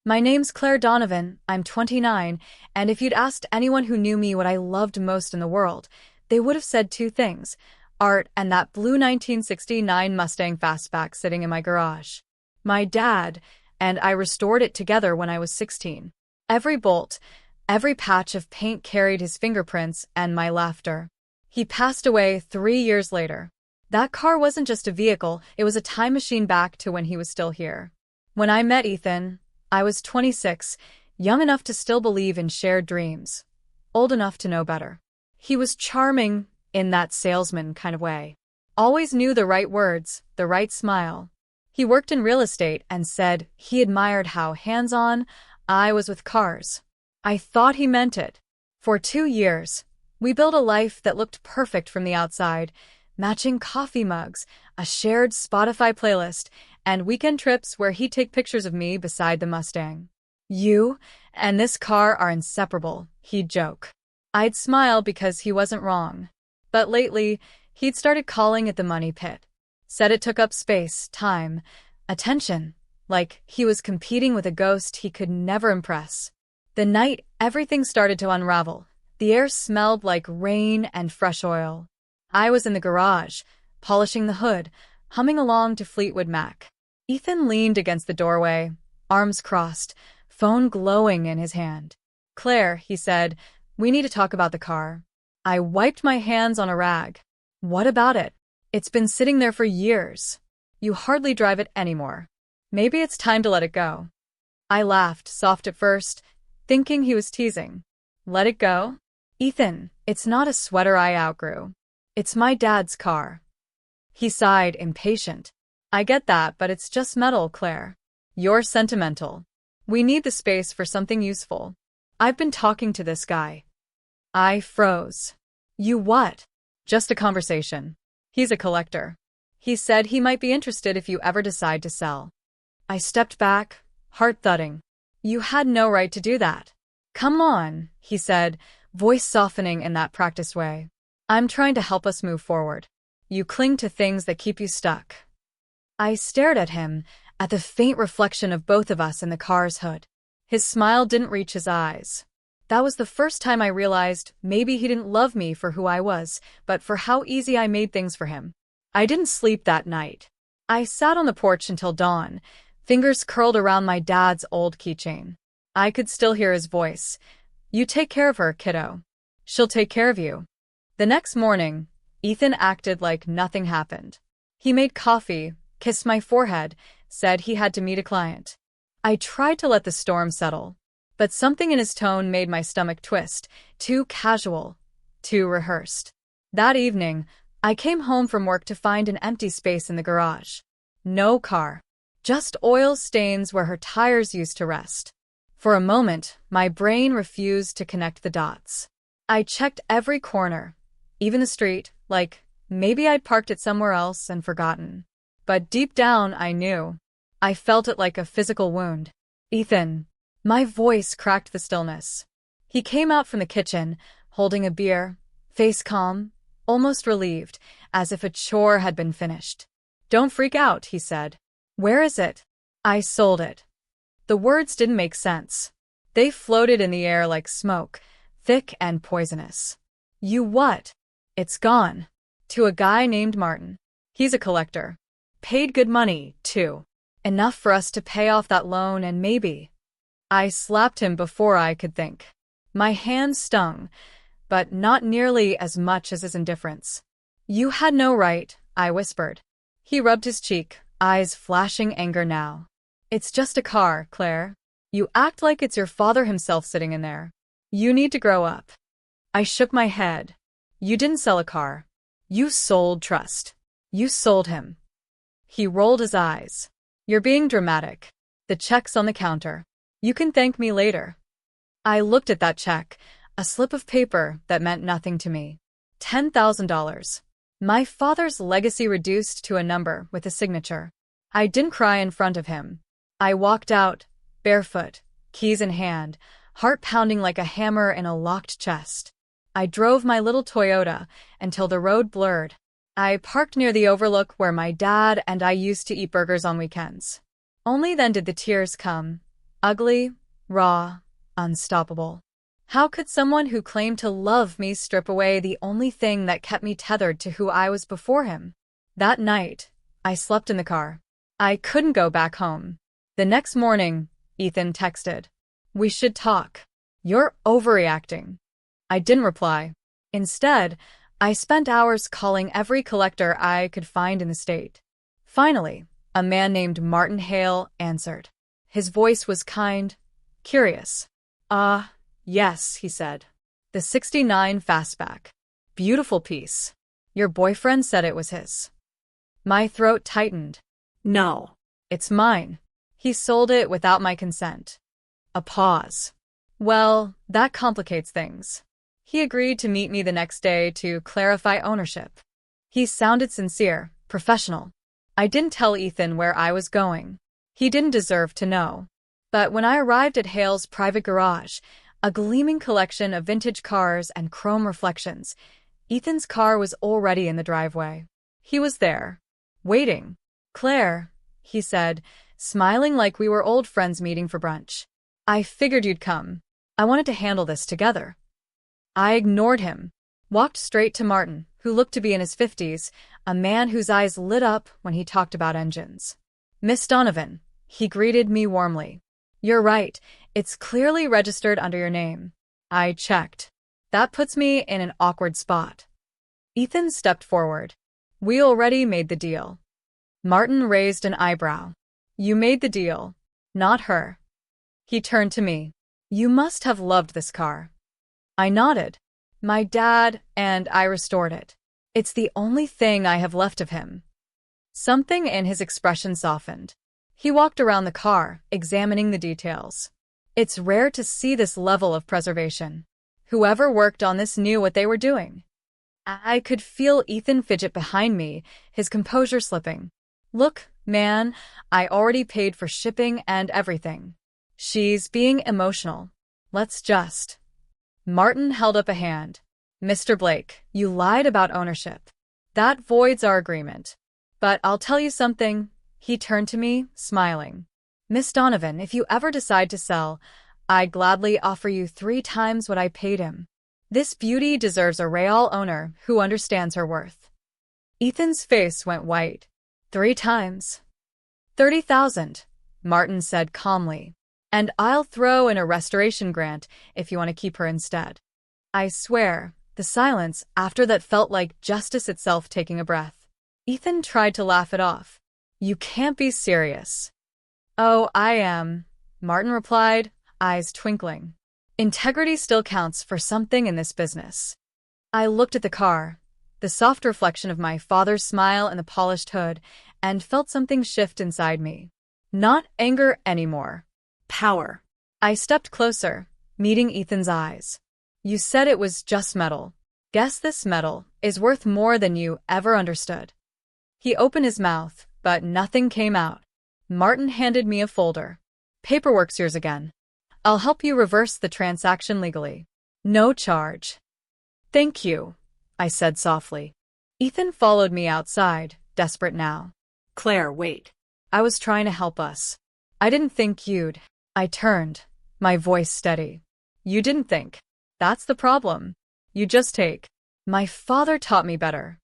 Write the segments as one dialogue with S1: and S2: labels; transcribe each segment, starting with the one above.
S1: My name's Claire Donovan, I'm 29, and if you'd asked anyone who knew me what I loved most in the world, they would have said two things: art and that blue 1969 Mustang Fastback sitting in my garage. My dad and I restored it together when I was 16. Every bolt, every patch of paint carried his fingerprints and my laughter. He passed away 3 years later. That car wasn't just a vehicle, it was a time machine back to when he was still here. When I met Ethan, I was 26, young enough to still believe in shared dreams, old enough to know better. He was charming in that salesman kind of way. Always knew the right words, the right smile. He worked in real estate and said he admired how hands-on I was with cars. I thought he meant it. For 2 years, we built a life that looked perfect from the outside: matching coffee mugs, a shared Spotify playlist, and weekend trips where he'd take pictures of me beside the Mustang. "You and this car are inseparable," he'd joke. I'd smile because he wasn't wrong. But lately, he'd started calling it the money pit. Said it took up space, time, attention, like he was competing with a ghost he could never impress. The night everything started to unravel, the air smelled like rain and fresh oil. I was in the garage, polishing the hood, humming along to Fleetwood Mac. Ethan leaned against the doorway, arms crossed, phone glowing in his hand. "Claire," he said, "we need to talk about the car." I wiped my hands on a rag. "What about it? It's been sitting there for years. You hardly drive it anymore. Maybe it's time to let it go." I laughed, soft at first, thinking he was teasing. "Let it go?" "Ethan, it's not a sweater I outgrew. It's my dad's car." He sighed, impatient. "I get that, but it's just metal, Claire. You're sentimental. We need the space for something useful. I've been talking to this guy." I froze. "You what?" "Just a conversation. He's a collector. He said he might be interested if you ever decide to sell." I stepped back, heart thudding. "You had no right to do that." "Come on," he said, voice softening in that practiced way. "I'm trying to help us move forward. You cling to things that keep you stuck." I stared at him, at the faint reflection of both of us in the car's hood. His smile didn't reach his eyes. That was the first time I realized maybe he didn't love me for who I was, but for how easy I made things for him. I didn't sleep that night. I sat on the porch until dawn, fingers curled around my dad's old keychain. I could still hear his voice. "You take care of her, kiddo. She'll take care of you." The next morning, Ethan acted like nothing happened. He made coffee, kissed my forehead, said he had to meet a client. I tried to let the storm settle, but something in his tone made my stomach twist. Too casual, too rehearsed. That evening, I came home from work to find an empty space in the garage. No car. Just oil stains where her tires used to rest. For a moment, my brain refused to connect the dots. I checked every corner, even the street, like maybe I'd parked it somewhere else and forgotten. But deep down, I knew. I felt it like a physical wound. "Ethan." My voice cracked the stillness. He came out from the kitchen, holding a beer, face calm, almost relieved, as if a chore had been finished. "Don't freak out," he said. "Where is it?" I sold it. The words didn't make sense. They floated in the air like smoke, thick and poisonous. "You what?" "It's gone. To a guy named Martin. He's a collector. Paid good money, too. Enough for us to pay off that loan and maybe—" I slapped him before I could think. My hand stung, but not nearly as much as his indifference. "You had no right," I whispered. He rubbed his cheek, eyes flashing anger now. "It's just a car, Claire. You act like it's your father himself sitting in there. You need to grow up." I shook my head. "You didn't sell a car. You sold trust. You sold him." He rolled his eyes. "You're being dramatic. The check's on the counter. You can thank me later." I looked at that check, a slip of paper that meant nothing to me. $10,000. My father's legacy reduced to a number with a signature. I didn't cry in front of him. I walked out, barefoot, keys in hand, heart pounding like a hammer in a locked chest. I drove my little Toyota until the road blurred. I parked near the overlook where my dad and I used to eat burgers on weekends. Only then did the tears come. Ugly, raw, unstoppable. How could someone who claimed to love me strip away the only thing that kept me tethered to who I was before him? That night, I slept in the car. I couldn't go back home. The next morning, Ethan texted, "We should talk. You're overreacting." I didn't reply. Instead, I spent hours calling every collector I could find in the state. Finally, a man named Martin Hale answered. His voice was kind, curious. Yes, he said. The '69 Fastback. Beautiful piece. Your boyfriend said it was his." My throat tightened. "No, it's mine. He sold it without my consent." A pause. "Well, that complicates things." He agreed to meet me the next day to clarify ownership. He sounded sincere, professional. I didn't tell Ethan where I was going. He didn't deserve to know. But when I arrived at Hale's private garage, a gleaming collection of vintage cars and chrome reflections, Ethan's car was already in the driveway. He was there, waiting. "Claire," he said, smiling like we were old friends meeting for brunch. "I figured you'd come. I wanted to handle this together." I ignored him, walked straight to Martin, who looked to be in his 50s, a man whose eyes lit up when he talked about engines. "Miss Donovan," he greeted me warmly. "You're right, it's clearly registered under your name." I checked. That puts me in an awkward spot. Ethan stepped forward. "We already made the deal." Martin raised an eyebrow. "You made the deal, not her." He turned to me. "You must have loved this car." I nodded. "My dad and I restored it. It's the only thing I have left of him." Something in his expression softened. He walked around the car, examining the details. "It's rare to see this level of preservation. Whoever worked on this knew what they were doing." I could feel Ethan fidget behind me, his composure slipping. "Look, man, I already paid for shipping and everything." "She's being emotional. Let's just..." Martin held up a hand. "Mr. Blake, you lied about ownership. That voids our agreement. But I'll tell you something." He turned to me, smiling. "Miss Donovan, if you ever decide to sell, I'd gladly offer you 3 times what I paid him. This beauty deserves a real owner who understands her worth." Ethan's face went white. 3 times. 30,000, Martin said calmly. "And I'll throw in a restoration grant if you want to keep her instead." I swear, the silence after that felt like justice itself taking a breath. Ethan tried to laugh it off. "You can't be serious." "Oh, I am," Martin replied, eyes twinkling. "Integrity still counts for something in this business." I looked at the car, the soft reflection of my father's smile in the polished hood, and felt something shift inside me. Not anger anymore. Power. I stepped closer, meeting Ethan's eyes. "You said it was just metal. Guess this metal is worth more than you ever understood." He opened his mouth, but nothing came out. Martin handed me a folder. "Paperwork's yours again. I'll help you reverse the transaction legally. No charge." "Thank you," I said softly. Ethan followed me outside, desperate now. "Claire, wait. I was trying to help us. I didn't think you'd..." I turned, my voice steady. "You didn't think. That's the problem. You just take." My father taught me better.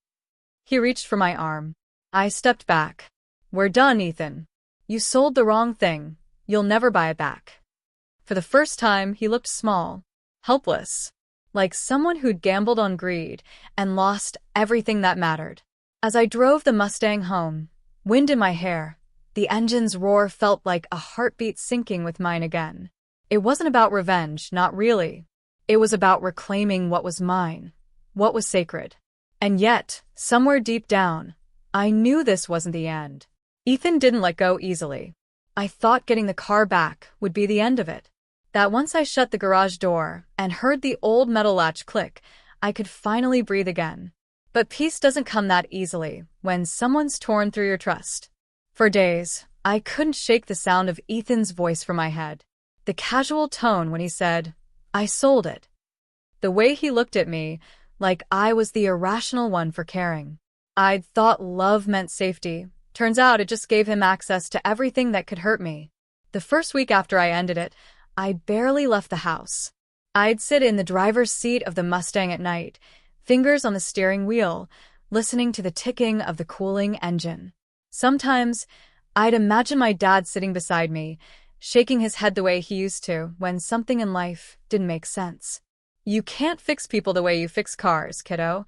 S1: He reached for my arm. I stepped back. "We're done, Ethan. You sold the wrong thing. You'll never buy it back." For the first time, he looked small, helpless, like someone who'd gambled on greed and lost everything that mattered. As I drove the Mustang home, wind in my hair, the engine's roar felt like a heartbeat syncing with mine again. It wasn't about revenge, not really. It was about reclaiming what was mine, what was sacred. And yet, somewhere deep down, I knew this wasn't the end. Ethan didn't let go easily. I thought getting the car back would be the end of it. That once I shut the garage door and heard the old metal latch click, I could finally breathe again. But peace doesn't come that easily when someone's torn through your trust. For days, I couldn't shake the sound of Ethan's voice from my head. The casual tone when he said, "I sold it." The way he looked at me, like I was the irrational one for caring. I'd thought love meant safety. Turns out it just gave him access to everything that could hurt me. The first week after I ended it, I barely left the house. I'd sit in the driver's seat of the Mustang at night, fingers on the steering wheel, listening to the ticking of the cooling engine. Sometimes, I'd imagine my dad sitting beside me, shaking his head the way he used to when something in life didn't make sense. "You can't fix people the way you fix cars, kiddo,"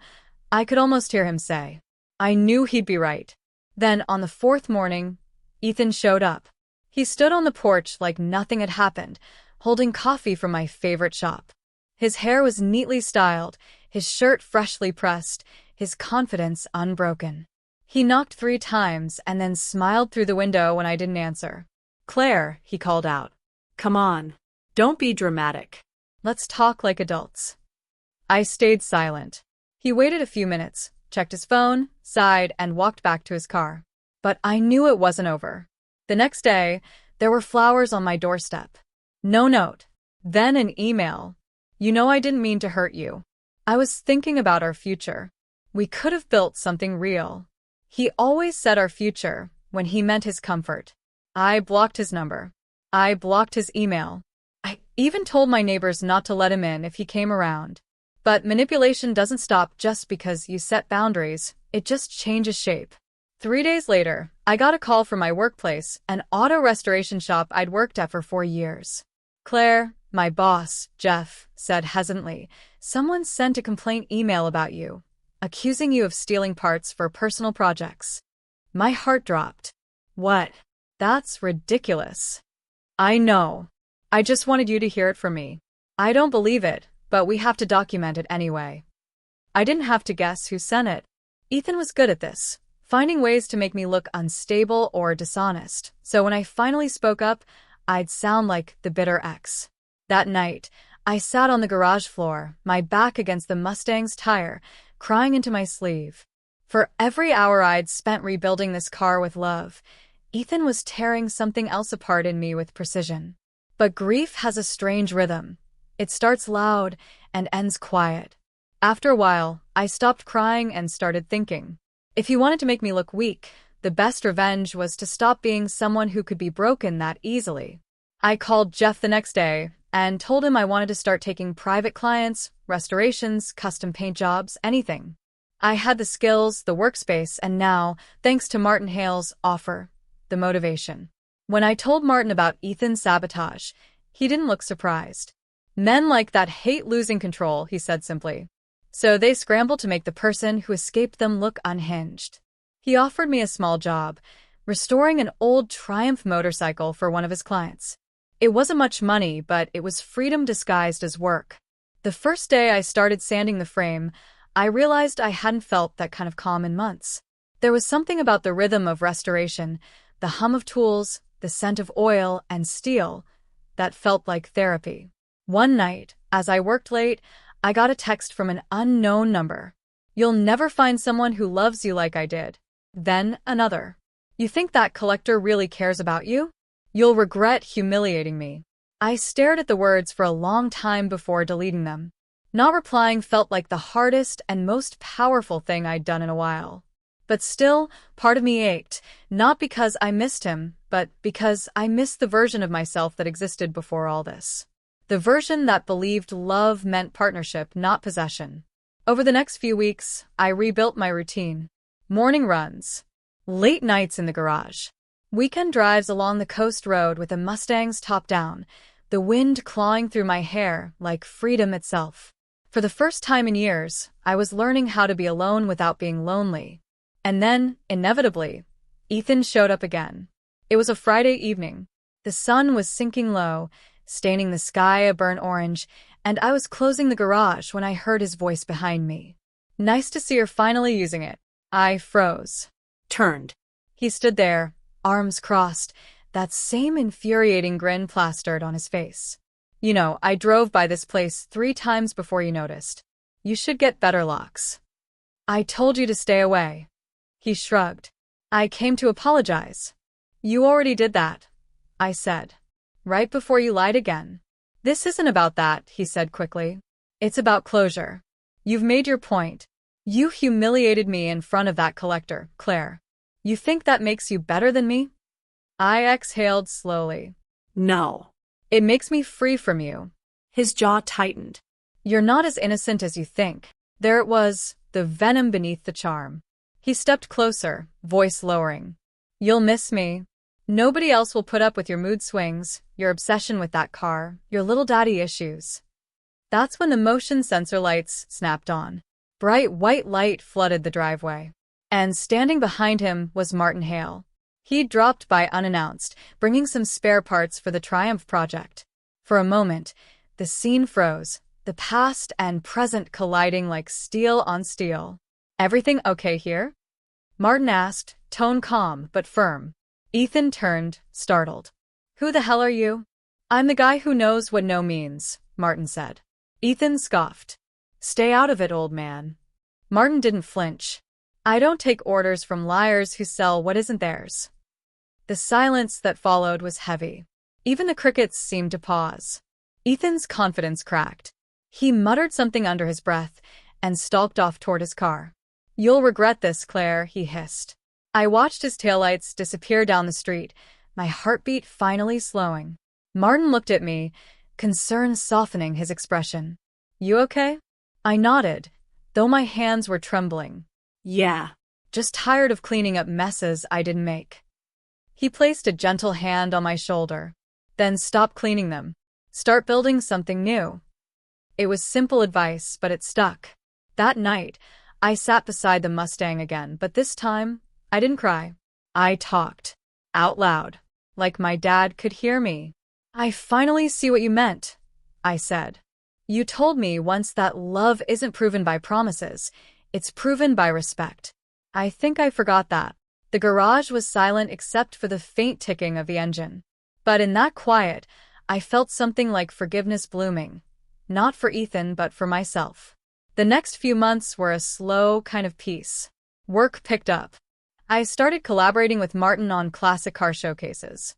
S1: I could almost hear him say. I knew he'd be right. Then, on the fourth morning, Ethan showed up. He stood on the porch like nothing had happened, holding coffee from my favorite shop. His hair was neatly styled, his shirt freshly pressed, his confidence unbroken. He knocked 3 times and then smiled through the window when I didn't answer. "Claire," he called out. "Come on. Don't be dramatic. Let's talk like adults." I stayed silent. He waited a few minutes, checked his phone, sighed, and walked back to his car. But I knew it wasn't over. The next day, there were flowers on my doorstep. No note. Then an email. "You know I didn't mean to hurt you. I was thinking about our future. We could have built something real." He always said our future when he meant his comfort. I blocked his number. I blocked his email. I even told my neighbors not to let him in if he came around. But manipulation doesn't stop just because you set boundaries, it just changes shape. 3 days later, I got a call from my workplace, an auto restoration shop I'd worked at for 4 years. "Claire," my boss, Jeff, said hesitantly, "someone sent a complaint email about you, accusing you of stealing parts for personal projects." My heart dropped. "What? That's ridiculous." "I know. I just wanted you to hear it from me. I don't believe it, but we have to document it anyway." I didn't have to guess who sent it. Ethan was good at this, finding ways to make me look unstable or dishonest, so when I finally spoke up, I'd sound like the bitter ex. That night, I sat on the garage floor, my back against the Mustang's tire, crying into my sleeve. For every hour I'd spent rebuilding this car with love, Ethan was tearing something else apart in me with precision. But grief has a strange rhythm. It starts loud and ends quiet. After a while, I stopped crying and started thinking. If he wanted to make me look weak, the best revenge was to stop being someone who could be broken that easily. I called Jeff the next day and told him I wanted to start taking private clients, restorations, custom paint jobs, anything. I had the skills, the workspace, and now, thanks to Martin Hale's offer, the motivation. When I told Martin about Ethan's sabotage, he didn't look surprised. "Men like that hate losing control," he said simply. "So they scramble to make the person who escaped them look unhinged." He offered me a small job, restoring an old Triumph motorcycle for one of his clients. It wasn't much money, but it was freedom disguised as work. The first day I started sanding the frame, I realized I hadn't felt that kind of calm in months. There was something about the rhythm of restoration, the hum of tools, the scent of oil and steel, that felt like therapy. One night, as I worked late, I got a text from an unknown number. "You'll never find someone who loves you like I did." Then another. "You think that collector really cares about you? You'll regret humiliating me." I stared at the words for a long time before deleting them. Not replying felt like the hardest and most powerful thing I'd done in a while. But still, part of me ached, not because I missed him, but because I missed the version of myself that existed before all this. The version that believed love meant partnership, not possession. Over the next few weeks, I rebuilt my routine. Morning runs. Late nights in the garage. Weekend drives along the coast road with the Mustang's top down, the wind clawing through my hair like freedom itself. For the first time in years, I was learning how to be alone without being lonely. And then, inevitably, Ethan showed up again. It was a Friday evening. The sun was sinking low, staining the sky a burnt orange, and I was closing the garage when I heard his voice behind me. "Nice to see you're finally using it." I froze. Turned. He stood there, arms crossed, that same infuriating grin plastered on his face. "You know, I drove by this place 3 times before you noticed. You should get better locks." "I told you to stay away." He shrugged. "I came to apologize." "You already did that," I said. "Right before you lied again." "This isn't about that," he said quickly. "It's about closure. You've made your point. You humiliated me in front of that collector, Claire. You think that makes you better than me?" I exhaled slowly.
S2: No.
S1: It makes me free from you.
S2: His jaw tightened.
S1: You're not as innocent as you think. There it was, the venom beneath the charm. He stepped closer, voice lowering. You'll miss me. Nobody else will put up with your mood swings, your obsession with that car, your little daddy issues. That's when the motion sensor lights snapped on. Bright white light flooded the driveway. And standing behind him was Martin Hale. He'd dropped by unannounced, bringing some spare parts for the Triumph project. For a moment, the scene froze, the past and present colliding like steel on steel. Everything okay here? Martin asked, tone calm but firm. Ethan turned, startled. Who the hell are you? I'm the guy who knows what no means, Martin said. Ethan scoffed. Stay out of it, old man. Martin didn't flinch. I don't take orders from liars who sell what isn't theirs. The silence that followed was heavy. Even the crickets seemed to pause. Ethan's confidence cracked. He muttered something under his breath and stalked off toward his car. You'll regret this, Claire, he hissed. I watched his taillights disappear down the street, my heartbeat finally slowing. Martin looked at me, concern softening his expression. You okay? I nodded, though my hands were trembling.
S2: Yeah.
S1: Just tired of cleaning up messes I didn't make. He placed a gentle hand on my shoulder. Then stop cleaning them. Start building something new. It was simple advice, but it stuck. That night, I sat beside the Mustang again, but this time, I didn't cry. I talked. Out loud. Like my dad could hear me. I finally see what you meant, I said. You told me once that love isn't proven by promises, it's proven by respect. I think I forgot that. The garage was silent except for the faint ticking of the engine. But in that quiet, I felt something like forgiveness blooming. Not for Ethan, but for myself. The next few months were a slow kind of peace. Work picked up. I started collaborating with Martin on classic car showcases.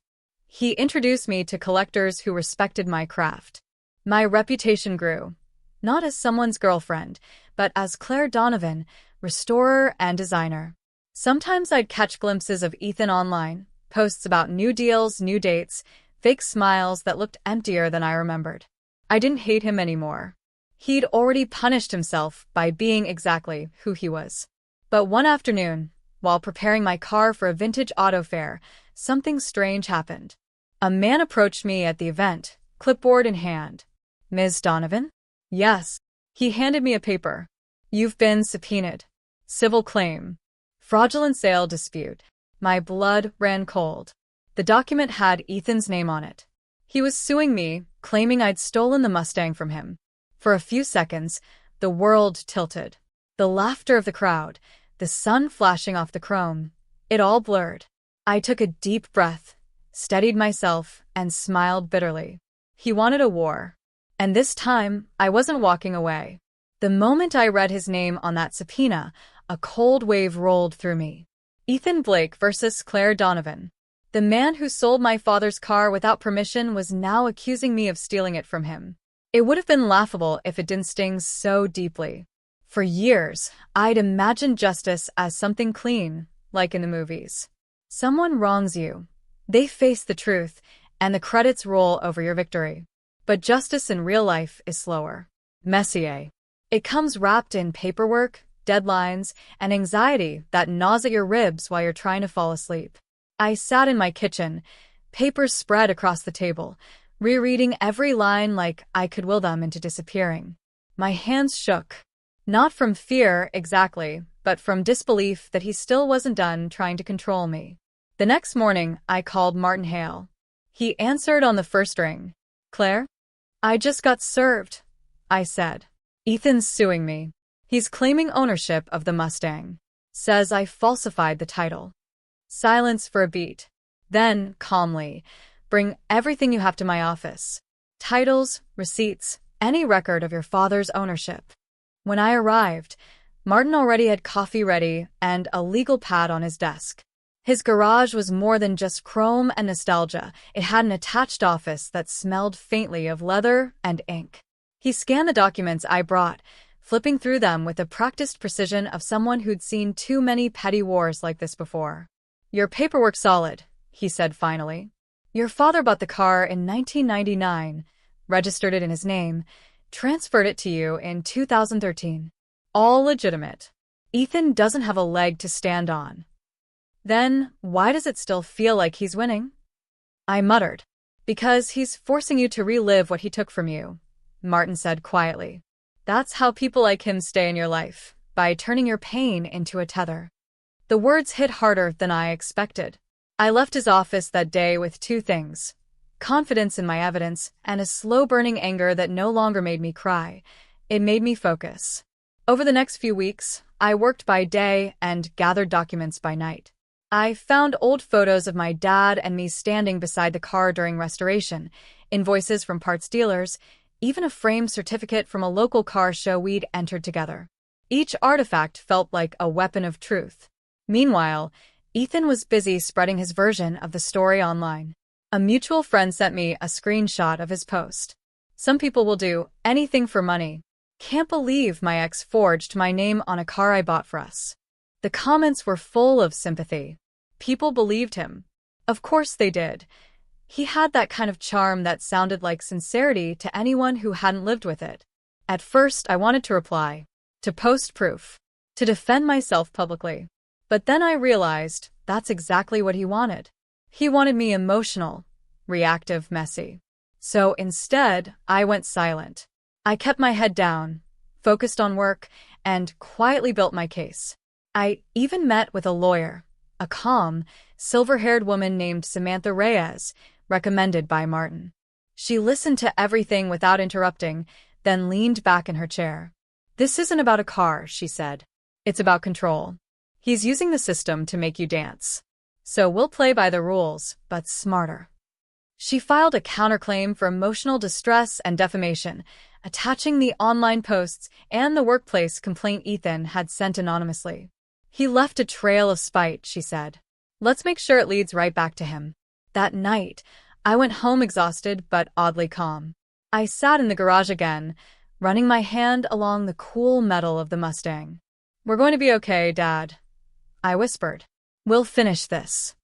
S1: He introduced me to collectors who respected my craft. My reputation grew, not as someone's girlfriend, but as Claire Donovan, restorer and designer. Sometimes I'd catch glimpses of Ethan online, posts about new deals, new dates, fake smiles that looked emptier than I remembered. I didn't hate him anymore. He'd already punished himself by being exactly who he was. But one afternoon, while preparing my car for a vintage auto fair, something strange happened. A man approached me at the event, clipboard in hand. Ms. Donovan? Yes. He handed me a paper. You've been subpoenaed. Civil claim. Fraudulent sale dispute. My blood ran cold. The document had Ethan's name on it. He was suing me, claiming I'd stolen the Mustang from him. For a few seconds, the world tilted. The laughter of the crowd, the sun flashing off the chrome, it all blurred. I took a deep breath, steadied myself, and smiled bitterly. He wanted a war. And this time, I wasn't walking away. The moment I read his name on that subpoena, a cold wave rolled through me. Ethan Blake versus Claire Donovan. The man who sold my father's car without permission was now accusing me of stealing it from him. It would have been laughable if it didn't sting so deeply. For years, I'd imagined justice as something clean, like in the movies. Someone wrongs you. They face the truth, and the credits roll over your victory. But justice in real life is slower. Messier. It comes wrapped in paperwork, deadlines, and anxiety that gnaws at your ribs while you're trying to fall asleep. I sat in my kitchen, papers spread across the table, rereading every line like I could will them into disappearing. My hands shook. Not from fear, exactly, but from disbelief that he still wasn't done trying to control me. The next morning, I called Martin Hale. He answered on the first ring. Claire? I just got served, I said. Ethan's suing me. He's claiming ownership of the Mustang. Says I falsified the title. Silence for a beat. Then, calmly, bring everything you have to my office. Titles, receipts, any record of your father's ownership. When I arrived, Martin already had coffee ready and a legal pad on his desk. His garage was more than just chrome and nostalgia. It had an attached office that smelled faintly of leather and ink. He scanned the documents I brought, flipping through them with the practiced precision of someone who'd seen too many petty wars like this before. Your paperwork's solid, he said finally. Your father bought the car in 1999, registered it in his name, transferred it to you in 2013. All legitimate. Ethan doesn't have a leg to stand on. Then, why does it still feel like he's winning? I muttered. Because he's forcing you to relive what he took from you, Martin said quietly. That's how people like him stay in your life, by turning your pain into a tether. The words hit harder than I expected. I left his office that day with two things: confidence in my evidence and a slow-burning anger that no longer made me cry. It made me focus. Over the next few weeks, I worked by day and gathered documents by night. I found old photos of my dad and me standing beside the car during restoration, invoices from parts dealers, even a framed certificate from a local car show we'd entered together. Each artifact felt like a weapon of truth. Meanwhile, Ethan was busy spreading his version of the story online. A mutual friend sent me a screenshot of his post. Some people will do anything for money. Can't believe my ex forged my name on a car I bought for us. The comments were full of sympathy. People believed him. Of course they did. He had that kind of charm that sounded like sincerity to anyone who hadn't lived with it. At first, I wanted to reply, to post proof, to defend myself publicly. But then I realized that's exactly what he wanted. He wanted me emotional, reactive, messy. So instead, I went silent. I kept my head down, focused on work, and quietly built my case. I even met with a lawyer, a calm, silver-haired woman named Samantha Reyes, recommended by Martin. She listened to everything without interrupting, then leaned back in her chair. "This isn't about a car," she said. "It's about control. He's using the system to make you dance. So we'll play by the rules, but smarter." She filed a counterclaim for emotional distress and defamation, attaching the online posts and the workplace complaint Ethan had sent anonymously. "He left a trail of spite," she said. "Let's make sure it leads right back to him." That night, I went home exhausted but oddly calm. I sat in the garage again, running my hand along the cool metal of the Mustang. "We're going to be okay, Dad," I whispered. "We'll finish this."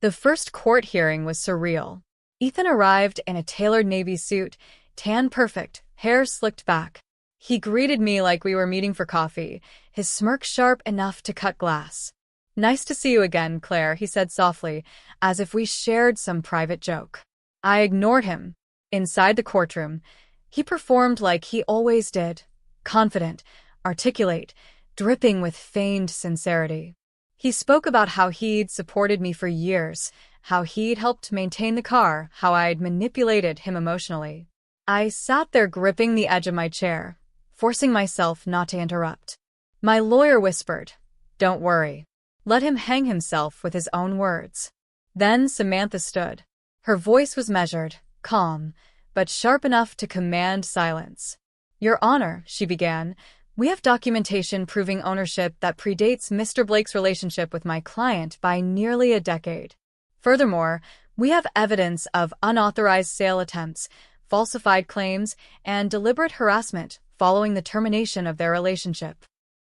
S1: The first court hearing was surreal. Ethan arrived in a tailored navy suit, tan perfect, hair slicked back. He greeted me like we were meeting for coffee, his smirk sharp enough to cut glass. "Nice to see you again, Claire," he said softly, as if we shared some private joke. I ignored him. Inside the courtroom, he performed like he always did, confident, articulate, dripping with feigned sincerity. He spoke about how he'd supported me for years, how he'd helped maintain the car, how I'd manipulated him emotionally. I sat there gripping the edge of my chair, forcing myself not to interrupt. My lawyer whispered, "Don't worry. Let him hang himself with his own words." Then Samantha stood. Her voice was measured, calm, but sharp enough to command silence. "Your Honor," she began, "we have documentation proving ownership that predates Mr. Blake's relationship with my client by nearly a decade. Furthermore, we have evidence of unauthorized sale attempts, falsified claims, and deliberate harassment following the termination of their relationship."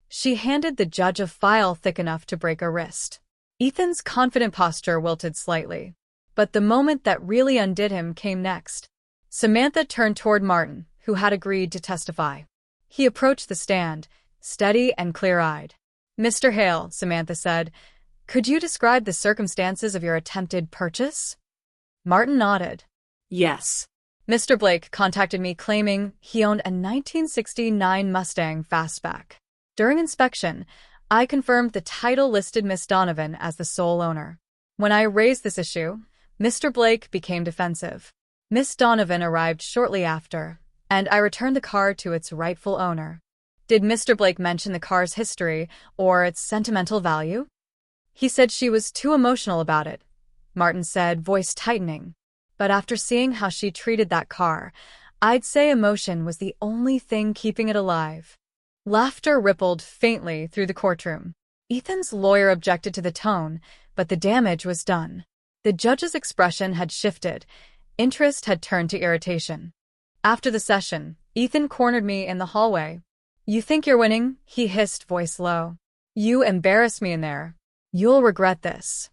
S1: She handed the judge a file thick enough to break a wrist. Ethan's confident posture wilted slightly. But the moment that really undid him came next. Samantha turned toward Martin, who had agreed to testify. He approached the stand, steady and clear-eyed. "Mr. Hale," Samantha said, "could you describe the circumstances of your attempted purchase?" Martin nodded.
S2: Yes.
S1: "Mr. Blake contacted me claiming he owned a 1969 Mustang Fastback. During inspection, I confirmed the title listed Miss Donovan as the sole owner. When I raised this issue, Mr. Blake became defensive. Miss Donovan arrived shortly after, and I returned the car to its rightful owner. Did Mr. Blake mention the car's history or its sentimental value?" "He said she was too emotional about it," Martin said, voice tightening. "But after seeing how she treated that car, I'd say emotion was the only thing keeping it alive." Laughter rippled faintly through the courtroom. Ethan's lawyer objected to the tone, but the damage was done. The judge's expression had shifted. Interest had turned to irritation. After the session, Ethan cornered me in the hallway. "You think you're winning?" he hissed, voice low. "You embarrassed me in there. You'll regret this."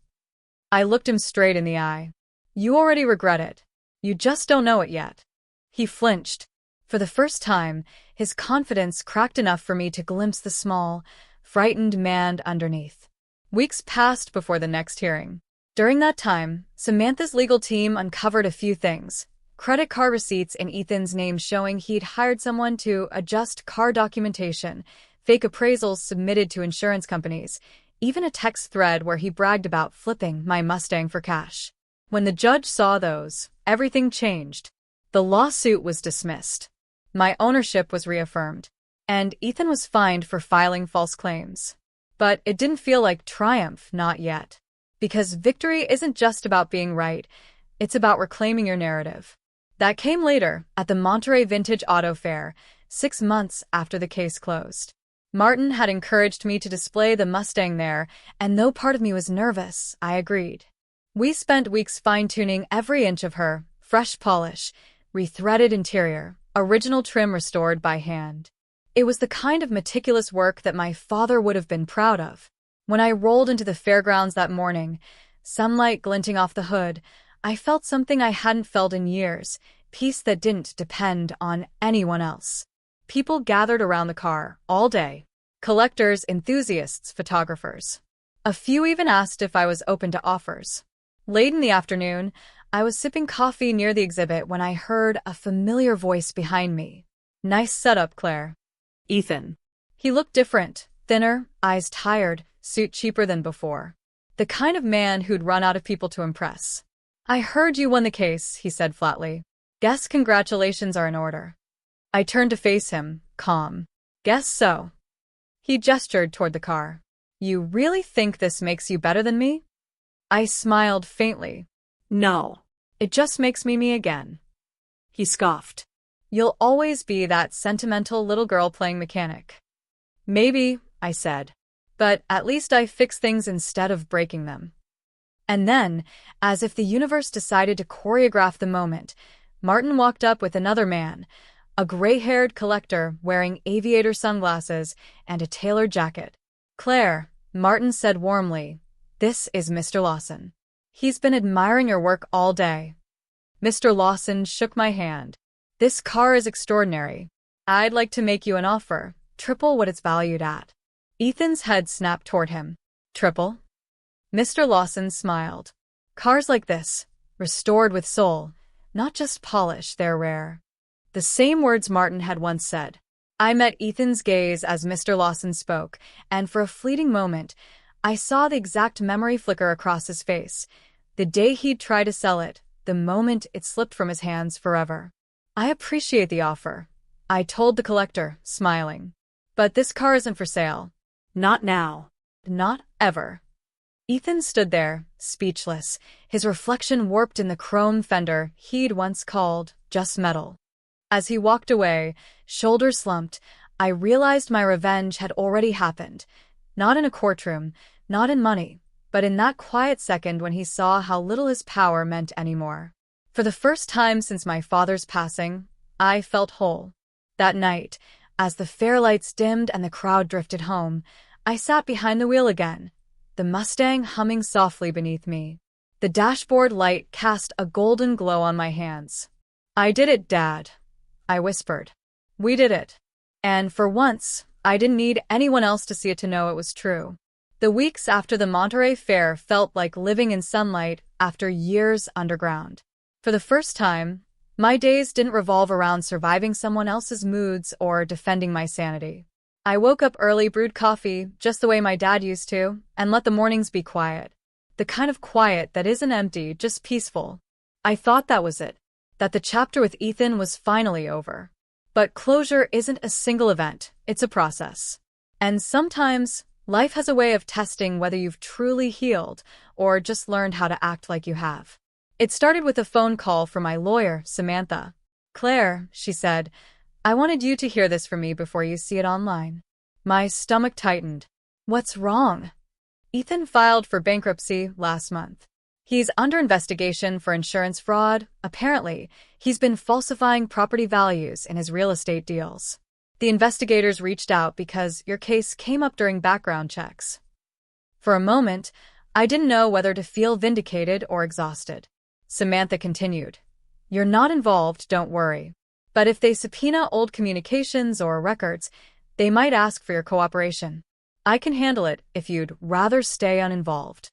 S1: I looked him straight in the eye. You already regret it. You just don't know it yet. He flinched. For the first time, his confidence cracked enough for me to glimpse the small, frightened man underneath. Weeks passed before the next hearing. During that time, Samantha's legal team uncovered a few things. Credit card receipts in Ethan's name showing he'd hired someone to adjust car documentation, fake appraisals submitted to insurance companies, even a text thread where he bragged about flipping my Mustang for cash. When the judge saw those, everything changed. The lawsuit was dismissed. My ownership was reaffirmed, and Ethan was fined for filing false claims. But it didn't feel like triumph, not yet. Because victory isn't just about being right, it's about reclaiming your narrative. That came later, at the Monterey Vintage Auto Fair, 6 months after the case closed. Martin had encouraged me to display the Mustang there, and though part of me was nervous, I agreed. We spent weeks fine-tuning every inch of her, fresh polish, rethreaded interior, original trim restored by hand. It was the kind of meticulous work that my father would have been proud of. When I rolled into the fairgrounds that morning, sunlight glinting off the hood, I felt something I hadn't felt in years, peace that didn't depend on anyone else. People gathered around the car, all day. Collectors, enthusiasts, photographers. A few even asked if I was open to offers. Late in the afternoon, I was sipping coffee near the exhibit when I heard a familiar voice behind me. "Nice setup, Claire."
S2: Ethan.
S1: He looked different, thinner, eyes tired, suit cheaper than before. The kind of man who'd run out of people to impress. "I heard you won the case," he said flatly. "Guess congratulations are in order." I turned to face him, calm. "Guess so." He gestured toward the car. "You really think this makes you better than me?" I smiled faintly.
S2: No.
S1: "It just makes me again."
S2: He scoffed.
S1: "You'll always be that sentimental little girl playing mechanic." "Maybe," I said. "But at least I fix things instead of breaking them." And then, as if the universe decided to choreograph the moment, Martin walked up with another man, a gray-haired collector wearing aviator sunglasses and a tailored jacket. "Claire," Martin said warmly, "this is Mr. Lawson. He's been admiring your work all day." Mr. Lawson shook my hand. "This car is extraordinary. I'd like to make you an offer, triple what it's valued at." Ethan's head snapped toward him. "Triple?" Mr. Lawson smiled. "Cars like this, restored with soul, not just polish, they're rare." The same words Martin had once said. I met Ethan's gaze as Mr. Lawson spoke, and for a fleeting moment, I saw the exact memory flicker across his face. The day he'd try to sell it, the moment it slipped from his hands forever. "I appreciate the offer," I told the collector, smiling. "But this car isn't for sale."
S2: Not now.
S1: Not ever. Ethan stood there, speechless, his reflection warped in the chrome fender he'd once called just metal. As he walked away, shoulders slumped, I realized my revenge had already happened. Not in a courtroom, not in money, but in that quiet second when he saw how little his power meant anymore. For the first time since my father's passing, I felt whole. That night, as the fair lights dimmed and the crowd drifted home, I sat behind the wheel again, the Mustang humming softly beneath me. The dashboard light cast a golden glow on my hands. "I did it, Dad," I whispered. "We did it." And for once, I didn't need anyone else to see it to know it was true. The weeks after the Monterey Fair felt like living in sunlight after years underground. For the first time, my days didn't revolve around surviving someone else's moods or defending my sanity. I woke up early, brewed coffee, just the way my dad used to, and let the mornings be quiet. The kind of quiet that isn't empty, just peaceful. I thought that was it, that the chapter with Ethan was finally over. But closure isn't a single event, it's a process. And sometimes, life has a way of testing whether you've truly healed or just learned how to act like you have. It started with a phone call from my lawyer, Samantha. "Claire," she said, "I wanted you to hear this from me before you see it online." My stomach tightened. "What's wrong?" "Ethan filed for bankruptcy last month. He's under investigation for insurance fraud. Apparently, he's been falsifying property values in his real estate deals. The investigators reached out because your case came up during background checks." For a moment, I didn't know whether to feel vindicated or exhausted. Samantha continued. You're not involved, don't worry. But if they subpoena old communications or records, they might ask for your cooperation. I can handle it if you'd rather stay uninvolved.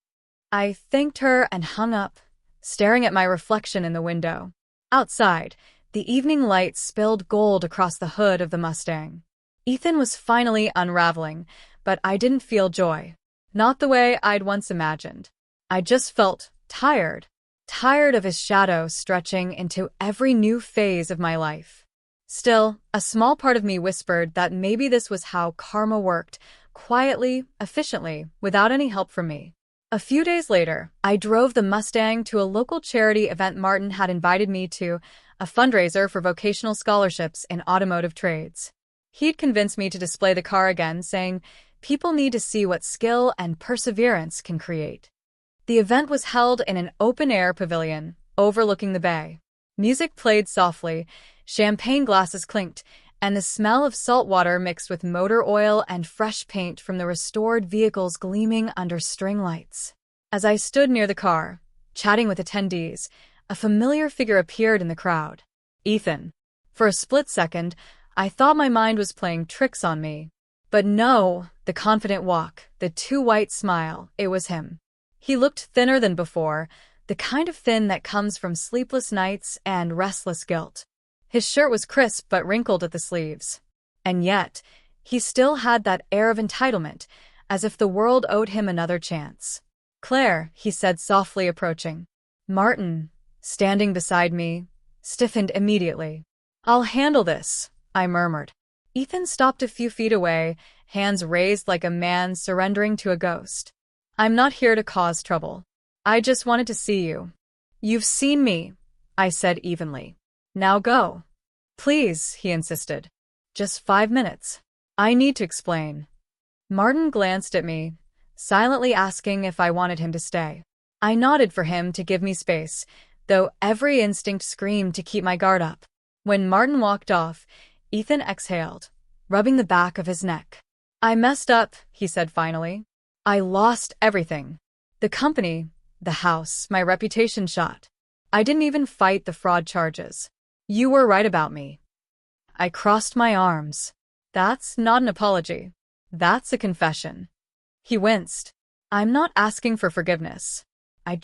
S1: I thanked her and hung up, staring at my reflection in the window. Outside, the evening light spilled gold across the hood of the Mustang. Ethan was finally unraveling, but I didn't feel joy. Not the way I'd once imagined. I just felt tired. Tired of his shadow stretching into every new phase of my life. Still, a small part of me whispered that maybe this was how karma worked, quietly, efficiently, without any help from me. A few days later, I drove the Mustang to a local charity event Martin had invited me to, a fundraiser for vocational scholarships in automotive trades. He'd convinced me to display the car again, saying, people need to see what skill and perseverance can create. The event was held in an open-air pavilion, overlooking the bay. Music played softly, champagne glasses clinked, and the smell of salt water mixed with motor oil and fresh paint from the restored vehicles gleaming under string lights. As I stood near the car, chatting with attendees, a familiar figure appeared in the crowd. Ethan. For a split second, I thought my mind was playing tricks on me. But no, the confident walk, the too white smile, it was him. He looked thinner than before, the kind of thin that comes from sleepless nights and restless guilt. His shirt was crisp but wrinkled at the sleeves. And yet, he still had that air of entitlement, as if the world owed him another chance. Claire, he said softly approaching. Martin, standing beside me, stiffened immediately. I'll handle this, I murmured. Ethan stopped a few feet away, hands raised like a man surrendering to a ghost. I'm not here to cause trouble. I just wanted to see you. You've seen me, I said evenly. Now go. Please, he insisted. Just 5 minutes. I need to explain. Martin glanced at me, silently asking if I wanted him to stay. I nodded for him to give me space, though every instinct screamed to keep my guard up. When Martin walked off, Ethan exhaled, rubbing the back of his neck. I messed up, he said finally. I lost everything. The company, the house, my reputation shot. I didn't even fight the fraud charges. You were right about me. I crossed my arms. That's not an apology. That's a confession. He winced. I'm not asking for forgiveness. I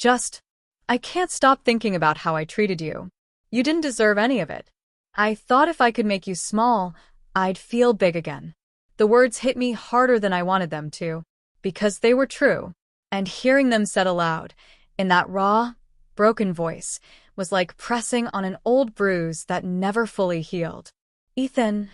S1: can't stop thinking about how I treated you. You didn't deserve any of it. I thought if I could make you small, I'd feel big again. The words hit me harder than I wanted them to, because they were true, and hearing them said aloud, in that raw, broken voice, was like pressing on an old bruise that never fully healed. Ethan,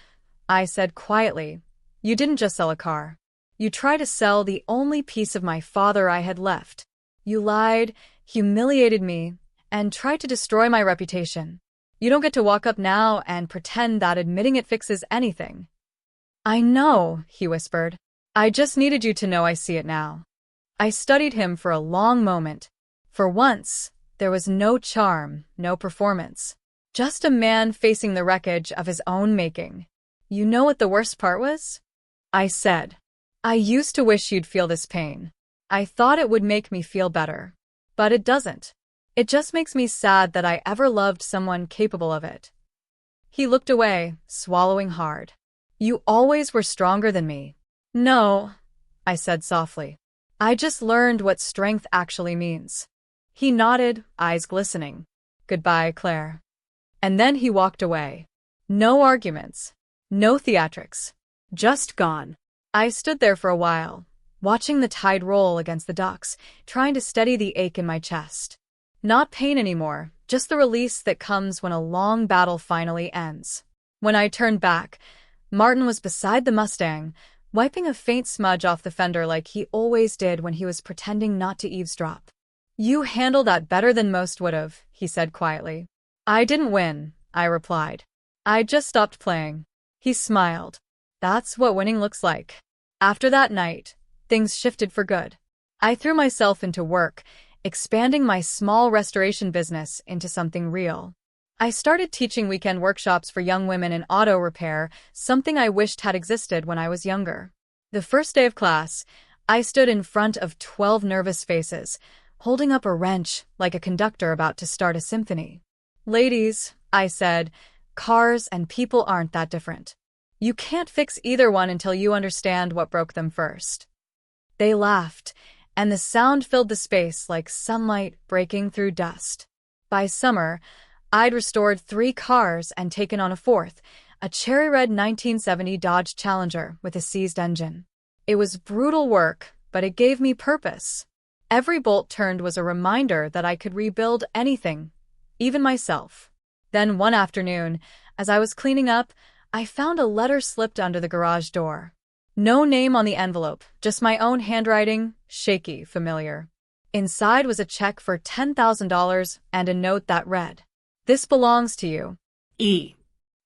S1: I said quietly, you didn't just sell a car. You tried to sell the only piece of my father I had left. You lied, humiliated me, and tried to destroy my reputation. You don't get to walk up now and pretend that admitting it fixes anything. I know, he whispered. I just needed you to know I see it now. I studied him for a long moment. For once, there was no charm, no performance. Just a man facing the wreckage of his own making. You know what the worst part was? I said. I used to wish you'd feel this pain. I thought it would make me feel better. But it doesn't. It just makes me sad that I ever loved someone capable of it. He looked away, swallowing hard. You always were stronger than me. No, I said softly. I just learned what strength actually means. He nodded, eyes glistening. Goodbye, Claire. And then he walked away. No arguments. No theatrics. Just gone. I stood there for a while, watching the tide roll against the docks, trying to steady the ache in my chest. Not pain anymore, just the release that comes when a long battle finally ends. When I turned back, Martin was beside the Mustang, wiping a faint smudge off the fender like he always did when he was pretending not to eavesdrop. You handled that better than most would've, he said quietly. I didn't win, I replied. I just stopped playing. He smiled. That's what winning looks like. After that night, things shifted for good. I threw myself into work, expanding my small restoration business into something real. I started teaching weekend workshops for young women in auto repair, something I wished had existed when I was younger. The first day of class, I stood in front of 12 nervous faces, holding up a wrench like a conductor about to start a symphony. "Ladies," I said, "cars and people aren't that different. You can't fix either one until you understand what broke them first." They laughed, and the sound filled the space like sunlight breaking through dust. By summer, I'd restored 3 cars and taken on a 4th, a cherry red 1970 Dodge Challenger with a seized engine. It was brutal work, but it gave me purpose. Every bolt turned was a reminder that I could rebuild anything, even myself. Then one afternoon, as I was cleaning up, I found a letter slipped under the garage door. No name on the envelope, just my own handwriting, shaky, familiar. Inside was a check for $10,000 and a note that read, "This belongs to you."
S2: E.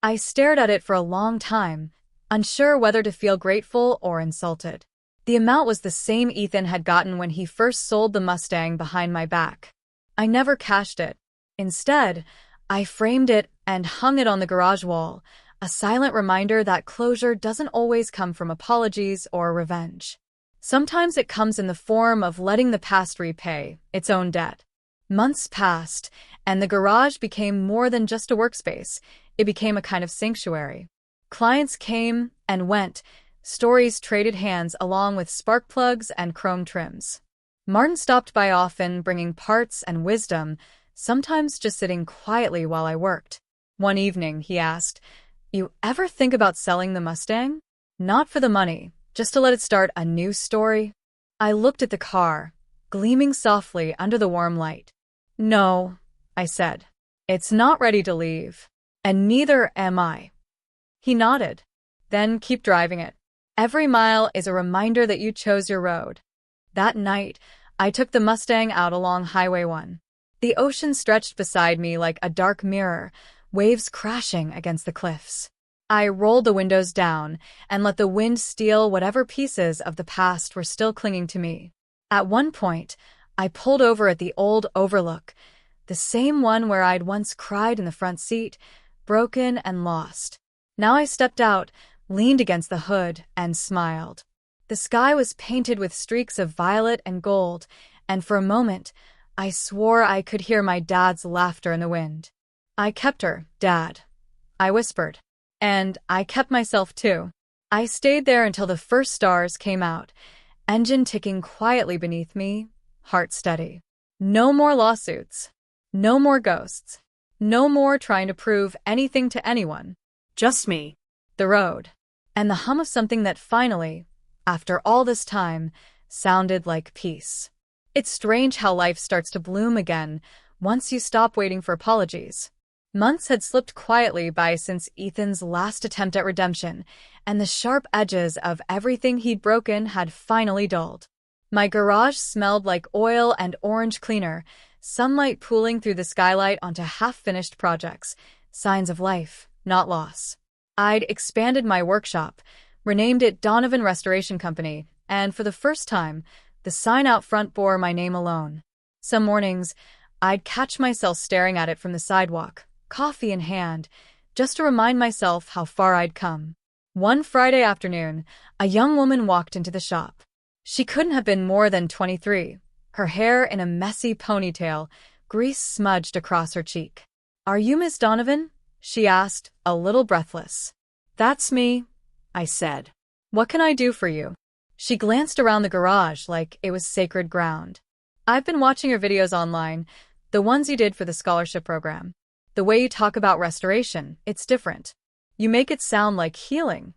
S1: I stared at it for a long time, unsure whether to feel grateful or insulted. The amount was the same Ethan had gotten when he first sold the Mustang behind my back. I never cashed it. Instead, I framed it and hung it on the garage wall, a silent reminder that closure doesn't always come from apologies or revenge. Sometimes it comes in the form of letting the past repay its own debt. Months passed, and the garage became more than just a workspace. It became a kind of sanctuary. Clients came and went, stories traded hands along with spark plugs and chrome trims. Martin stopped by often, bringing parts and wisdom, sometimes just sitting quietly while I worked. One evening, he asked, "You ever think about selling the Mustang? Not for the money, just to let it start a new story?" I looked at the car, gleaming softly under the warm light. "No," I said. "It's not ready to leave. And neither am I." He nodded. "Then keep driving it. Every mile is a reminder that you chose your road." That night, I took the Mustang out along Highway 1. The ocean stretched beside me like a dark mirror, waves crashing against the cliffs. I rolled the windows down and let the wind steal whatever pieces of the past were still clinging to me. At one point, I pulled over at the old Overlook, the same one where I'd once cried in the front seat, broken and lost. Now I stepped out, leaned against the hood, and smiled. The sky was painted with streaks of violet and gold, and for a moment, I swore I could hear my dad's laughter in the wind. "I kept her, Dad," I whispered. And I kept myself too. I stayed there until the first stars came out, engine ticking quietly beneath me, heart steady. No more lawsuits. No more ghosts. No more trying to prove anything to anyone.
S2: Just me.
S1: The road. And the hum of something that finally, after all this time, sounded like peace. It's strange how life starts to bloom again once you stop waiting for apologies. Months had slipped quietly by since Ethan's last attempt at redemption, and the sharp edges of everything he'd broken had finally dulled. My garage smelled like oil and orange cleaner, sunlight pooling through the skylight onto half-finished projects, signs of life, not loss. I'd expanded my workshop, renamed it Donovan Restoration Company, and for the first time, the sign out front bore my name alone. Some mornings, I'd catch myself staring at it from the sidewalk, coffee in hand, just to remind myself how far I'd come. One Friday afternoon, a young woman walked into the shop. She couldn't have been more than 23, her hair in a messy ponytail, grease smudged across her cheek. "Are you Miss Donovan?" she asked, a little breathless. "That's me," I said. "What can I do for you?" She glanced around the garage like it was sacred ground. "I've been watching your videos online, the ones you did for the scholarship program. The way you talk about restoration, it's different. You make it sound like healing."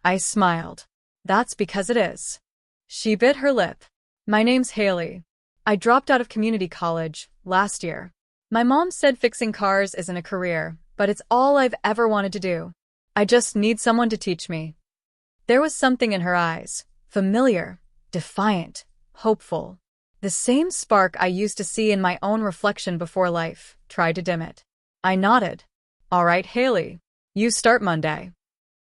S1: I smiled. "That's because it is." She bit her lip. "My name's Haley. I dropped out of community college last year. My mom said fixing cars isn't a career, but it's all I've ever wanted to do. I just need someone to teach me." There was something in her eyes, familiar, defiant, hopeful. The same spark I used to see in my own reflection before life tried to dim it. I nodded. "All right, Haley. You start Monday."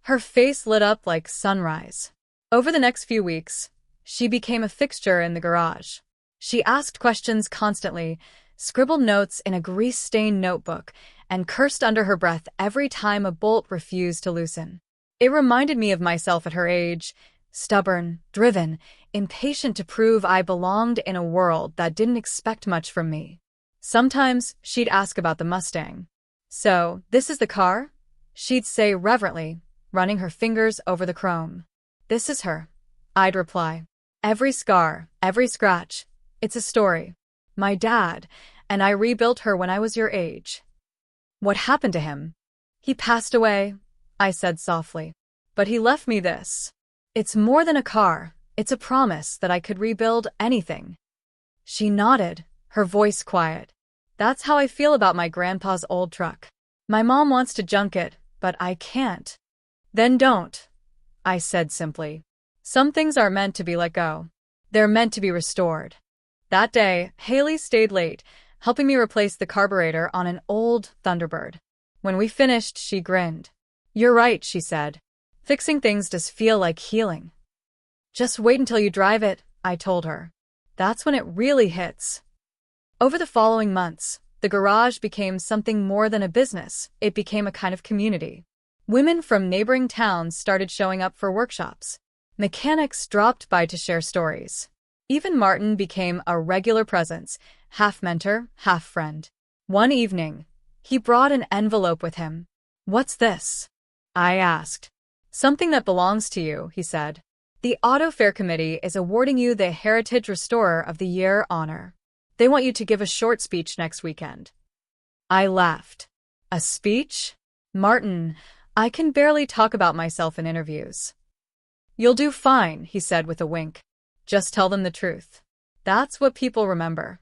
S1: Her face lit up like sunrise. Over the next few weeks, she became a fixture in the garage. She asked questions constantly, scribbled notes in a grease-stained notebook, and cursed under her breath every time a bolt refused to loosen. It reminded me of myself at her age, stubborn, driven, impatient to prove I belonged in a world that didn't expect much from me. Sometimes she'd ask about the Mustang. "So, this is the car?" She'd say reverently, running her fingers over the chrome. "This is her," I'd reply. "Every scar, every scratch. It's a story. My dad and I rebuilt her when I was your age." "What happened to him?" "He passed away," I said softly. "But he left me this. It's more than a car. It's a promise that I could rebuild anything." She nodded, her voice quiet. "That's how I feel about my grandpa's old truck. My mom wants to junk it, but I can't." "Then don't," I said simply. "Some things aren't meant to be let go. They're meant to be restored." That day, Haley stayed late, helping me replace the carburetor on an old Thunderbird. When we finished, she grinned. "You're right," she said. "Fixing things does feel like healing." "Just wait until you drive it," I told her. "That's when it really hits." Over the following months, the garage became something more than a business. It became a kind of community. Women from neighboring towns started showing up for workshops. Mechanics dropped by to share stories. Even Martin became a regular presence, half mentor, half friend. One evening, he brought an envelope with him. "What's this?" I asked. "Something that belongs to you," he said. "The Auto Fair Committee is awarding you the Heritage Restorer of the Year honor. They want you to give a short speech next weekend." I laughed. "A speech? Martin, I can barely talk about myself in interviews." "You'll do fine," he said with a wink. "Just tell them the truth. That's what people remember."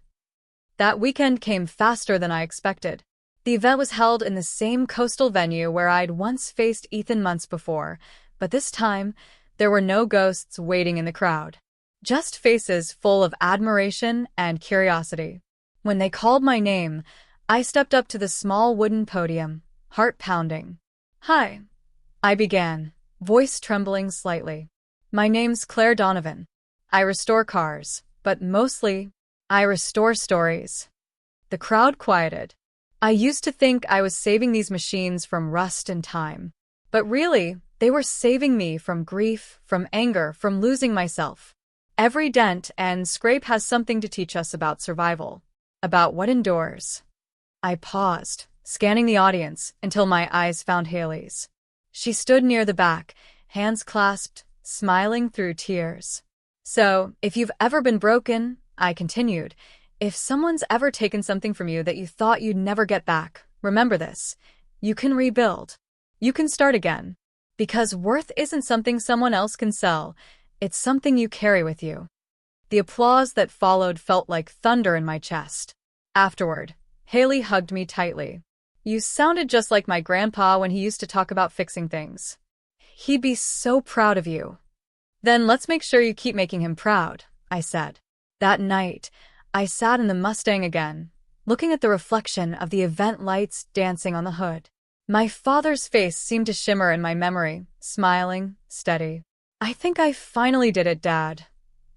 S1: That weekend came faster than I expected. The event was held in the same coastal venue where I'd once faced Ethan months before, but this time, there were no ghosts waiting in the crowd. Just faces full of admiration and curiosity. When they called my name, I stepped up to the small wooden podium, heart pounding. "Hi," I began, voice trembling slightly. "My name's Claire Donovan. I restore cars, but mostly, I restore stories." The crowd quieted. I used to think I was saving these machines from rust and time. But really, they were saving me from grief, from anger, from losing myself. Every dent and scrape has something to teach us about survival, about what endures. I paused, scanning the audience until my eyes found Haley's. She stood near the back, hands clasped, smiling through tears. "So, if you've ever been broken," I continued, "if someone's ever taken something from you that you thought you'd never get back, remember this. You can rebuild. You can start again. Because worth isn't something someone else can sell. It's something you carry with you." The applause that followed felt like thunder in my chest. Afterward, Haley hugged me tightly. "You sounded just like my grandpa when he used to talk about fixing things. He'd be so proud of you." "Then let's make sure you keep making him proud," I said. That night, I sat in the Mustang again, looking at the reflection of the event lights dancing on the hood. My father's face seemed to shimmer in my memory, smiling, steady. "I think I finally did it, Dad,"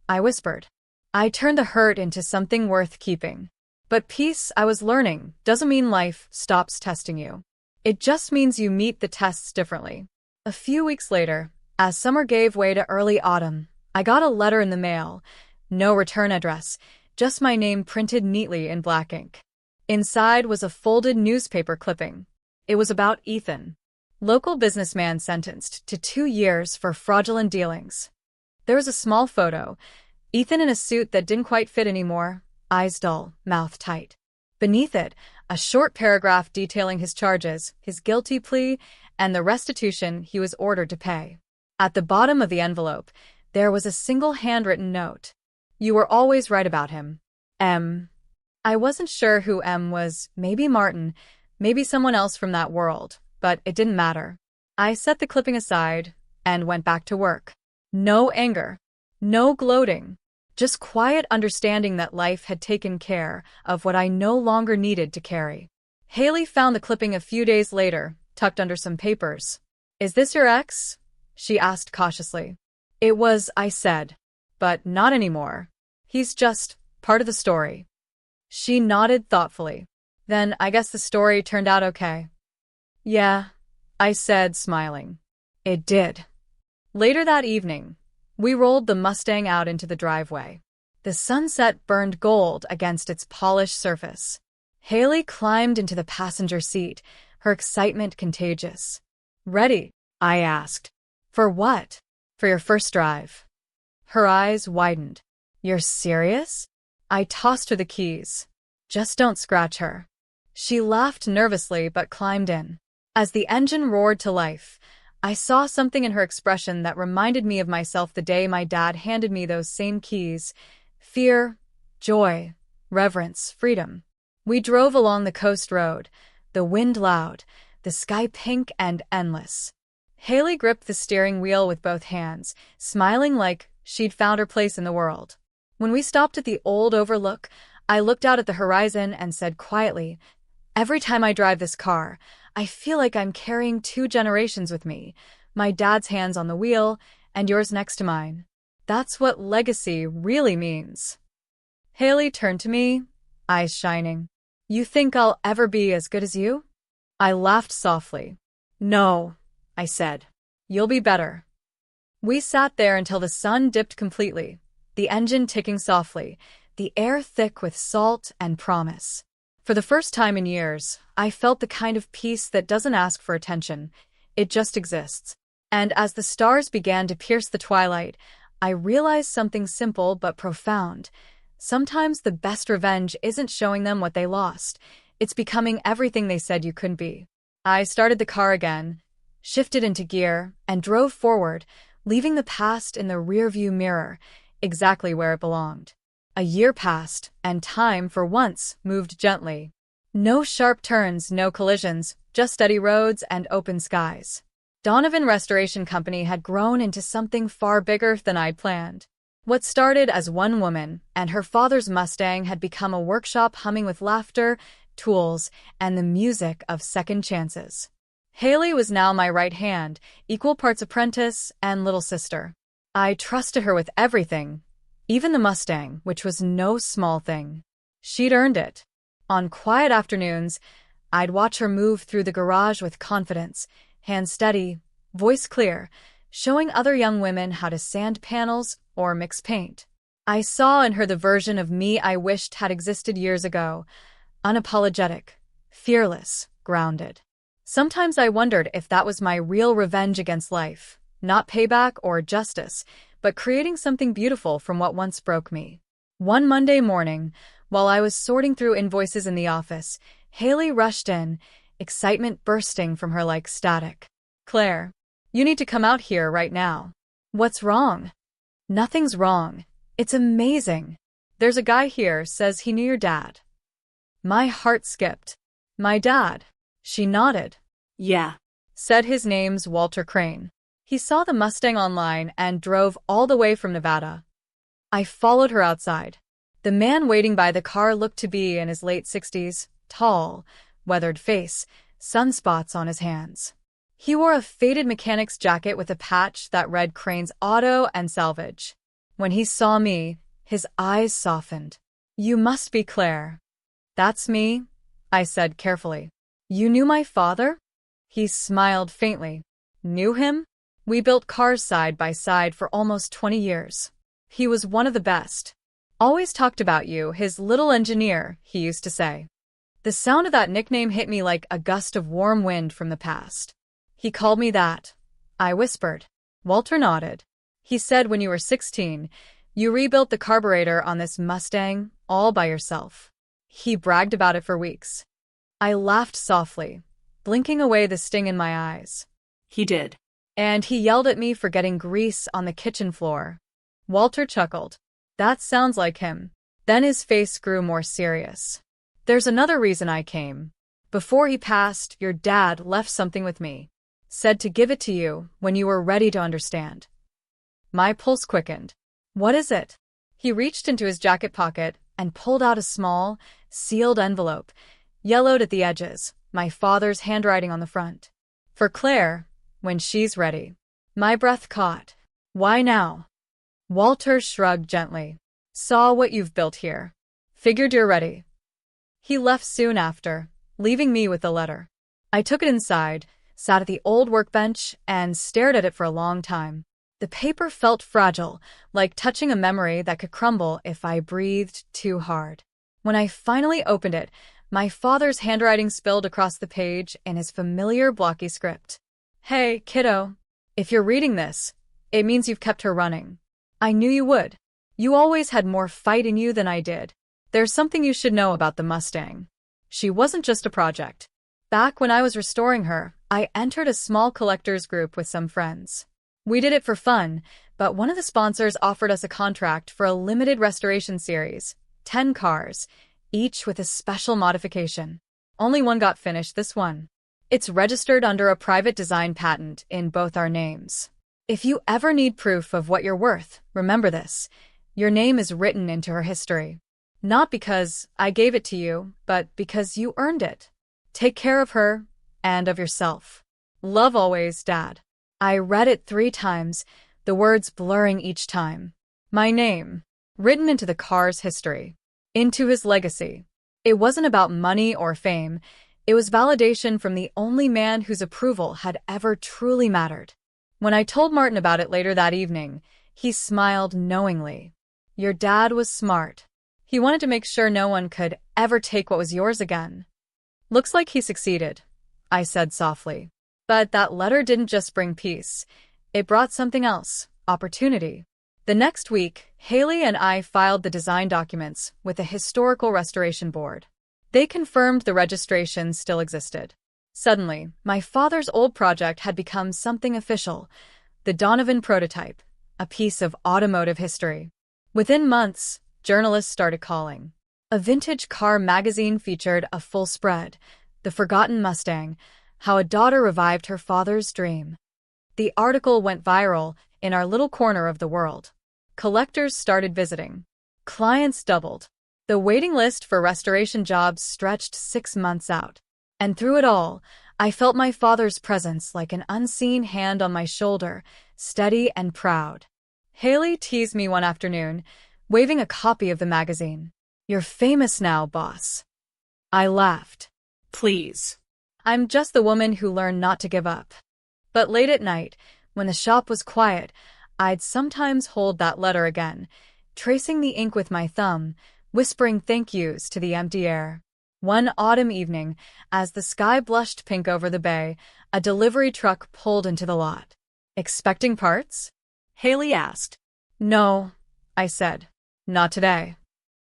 S1: I whispered. I turned the hurt into something worth keeping. But peace, I was learning, doesn't mean life stops testing you. It just means you meet the tests differently. A few weeks later, as summer gave way to early autumn, I got a letter in the mail. No return address, just my name printed neatly in black ink. Inside was a folded newspaper clipping. It was about Ethan. Local businessman sentenced to 2 years for fraudulent dealings. There was a small photo. Ethan in a suit that didn't quite fit anymore, eyes dull, mouth tight. Beneath it, a short paragraph detailing his charges, his guilty plea, and the restitution he was ordered to pay. At the bottom of the envelope, there was a single handwritten note. "You were always right about him. M." I wasn't sure who M was, maybe Martin, maybe someone else from that world, but it didn't matter. I set the clipping aside and went back to work. No anger, no gloating, just quiet understanding that life had taken care of what I no longer needed to carry. Haley found the clipping a few days later, tucked under some papers. "Is this your ex?" she asked cautiously. "It was," I said, "but not anymore. He's just part of the story." She nodded thoughtfully. "Then I guess the story turned out okay." "Yeah," I said, smiling. "It did." Later that evening, We rolled the Mustang out into the driveway. The sunset burned gold against its polished surface. Haley climbed into the passenger seat, her excitement contagious. "Ready?" I asked. "For what?" "For your first drive." Her eyes widened. "You're serious?" I tossed her the keys. "Just don't scratch her." She laughed nervously but climbed in. As the engine roared to life, I saw something in her expression that reminded me of myself the day my dad handed me those same keys. Fear, joy, reverence, freedom. We drove along the coast road, the wind loud, the sky pink and endless. Haley gripped the steering wheel with both hands, smiling like she'd found her place in the world. When we stopped at the old overlook, I looked out at the horizon and said quietly, "Every time I drive this car, I feel like I'm carrying 2 generations with me, my dad's hands on the wheel and yours next to mine. That's what legacy really means." Haley turned to me, eyes shining. "You think I'll ever be as good as you?" I laughed softly. "No," I said. "You'll be better." We sat there until the sun dipped completely, the engine ticking softly, the air thick with salt and promise. For the first time in years, I felt the kind of peace that doesn't ask for attention. It just exists. And as the stars began to pierce the twilight, I realized something simple but profound. Sometimes the best revenge isn't showing them what they lost. It's becoming everything they said you couldn't be. I started the car again, shifted into gear, and drove forward, leaving the past in the rearview mirror, exactly where it belonged. A year passed, and time, for once, moved gently. No sharp turns, no collisions, just steady roads and open skies. Donovan Restoration Company had grown into something far bigger than I'd planned. What started as one woman and her father's Mustang had become a workshop humming with laughter, tools, and the music of second chances. Haley was now my right hand, equal parts apprentice and little sister. I trusted her with everything, even the Mustang, which was no small thing. She'd earned it. On quiet afternoons, I'd watch her move through the garage with confidence, hands steady, voice clear, showing other young women how to sand panels or mix paint. I saw in her the version of me I wished had existed years ago, unapologetic, fearless, grounded. Sometimes I wondered if that was my real revenge against life, not payback or justice, but creating something beautiful from what once broke me. One Monday morning, while I was sorting through invoices in the office, Haley rushed in, excitement bursting from her like static. "Claire, you need to come out here right now." "What's wrong?" "Nothing's wrong. It's amazing. There's a guy here says he knew your dad." My heart skipped. "My dad?" She nodded.
S2: "Yeah."
S1: Said his name's Walter Crane. He saw the Mustang online and drove all the way from Nevada. I followed her outside. The man waiting by the car looked to be in his late 60s, tall, weathered face, sunspots on his hands. He wore a faded mechanic's jacket with a patch that read Crane's Auto and Salvage. When he saw me, his eyes softened. "You must be Claire." "That's me," I said carefully. "You knew my father?" He smiled faintly. "Knew him? We built cars side by side for almost 20 years. He was one of the best. Always talked about you, his little engineer," he used to say. The sound of that nickname hit me like a gust of warm wind from the past. "He called me that," I whispered. Walter nodded. "He said when you were 16, you rebuilt the carburetor on this Mustang all by yourself. He bragged about it for weeks." I laughed softly, blinking away the sting in my eyes.
S2: "He did."
S1: "And he yelled at me for getting grease on the kitchen floor." Walter chuckled. "That sounds like him." Then his face grew more serious. "There's another reason I came. Before he passed, your dad left something with me. Said to give it to you when you were ready to understand." My pulse quickened. "What is it?" He reached into his jacket pocket and pulled out a small, sealed envelope, yellowed at the edges, my father's handwriting on the front. "For Claire, when she's ready." My breath caught. "Why now?" Walter shrugged gently. "Saw what you've built here. Figured you're ready." He left soon after, leaving me with the letter. I took it inside, sat at the old workbench, and stared at it for a long time. The paper felt fragile, like touching a memory that could crumble if I breathed too hard. When I finally opened it, my father's handwriting spilled across the page in his familiar blocky script. "Hey, kiddo. If you're reading this, it means you've kept her running. I knew you would. You always had more fight in you than I did. There's something you should know about the Mustang. She wasn't just a project. Back when I was restoring her, I entered a small collectors group with some friends. We did it for fun, but one of the sponsors offered us a contract for a limited restoration series, 10 cars, each with a special modification. Only one got finished, this one. It's registered under a private design patent in both our names. If you ever need proof of what you're worth, remember this. Your name is written into her history. Not because I gave it to you, but because you earned it. Take care of her and of yourself. Love always, Dad." I read it 3 times, the words blurring each time. My name, written into the car's history, into his legacy. It wasn't about money or fame. It was validation from the only man whose approval had ever truly mattered. When I told Martin about it later that evening, he smiled knowingly. "Your dad was smart. He wanted to make sure no one could ever take what was yours again." "Looks like he succeeded," I said softly. But that letter didn't just bring peace. It brought something else, opportunity. The next week, Haley and I filed the design documents with the Historical Restoration Board. They confirmed the registration still existed. Suddenly, my father's old project had become something official, the Donovan prototype, a piece of automotive history. Within months, journalists started calling. A vintage car magazine featured a full spread, The Forgotten Mustang, how a daughter revived her father's dream. The article went viral in our little corner of the world. Collectors started visiting. Clients doubled. The waiting list for restoration jobs stretched 6 months out. And through it all, I felt my father's presence like an unseen hand on my shoulder, steady and proud. Haley teased me one afternoon, waving a copy of the magazine. "You're famous now, boss." I laughed.
S2: Please.
S1: I'm just the woman who learned not to give up. But late at night, when the shop was quiet, I'd sometimes hold that letter again, tracing the ink with my thumb, whispering thank yous to the empty air. One autumn evening, as the sky blushed pink over the bay, a delivery truck pulled into the lot. "Expecting parts?"
S2: Haley asked.
S1: "No," I said. "Not today."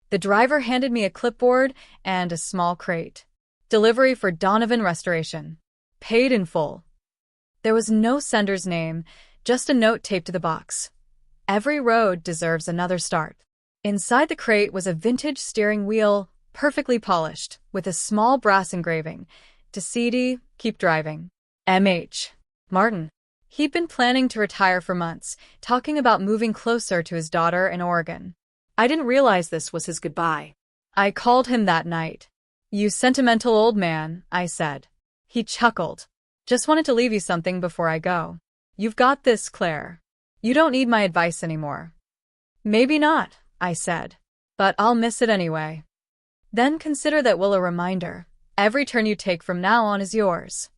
S1: The driver handed me a clipboard and a small crate. "Delivery for Donovan Restoration. Paid in full." There was no sender's name, just a note taped to the box. "Every road deserves another start." Inside the crate was a vintage steering wheel, perfectly polished, with a small brass engraving. To CD, keep driving. M.H. Martin. He'd been planning to retire for months, talking about moving closer to his daughter in Oregon.
S2: I didn't realize this was his goodbye.
S1: I called him that night. "You sentimental old man," I said. He chuckled. "Just wanted to leave you something before I go. You've got this, Claire. You don't need my advice anymore." "Maybe not," I said. "But I'll miss it anyway." "Then consider that will a reminder. Every turn you take from now on is yours."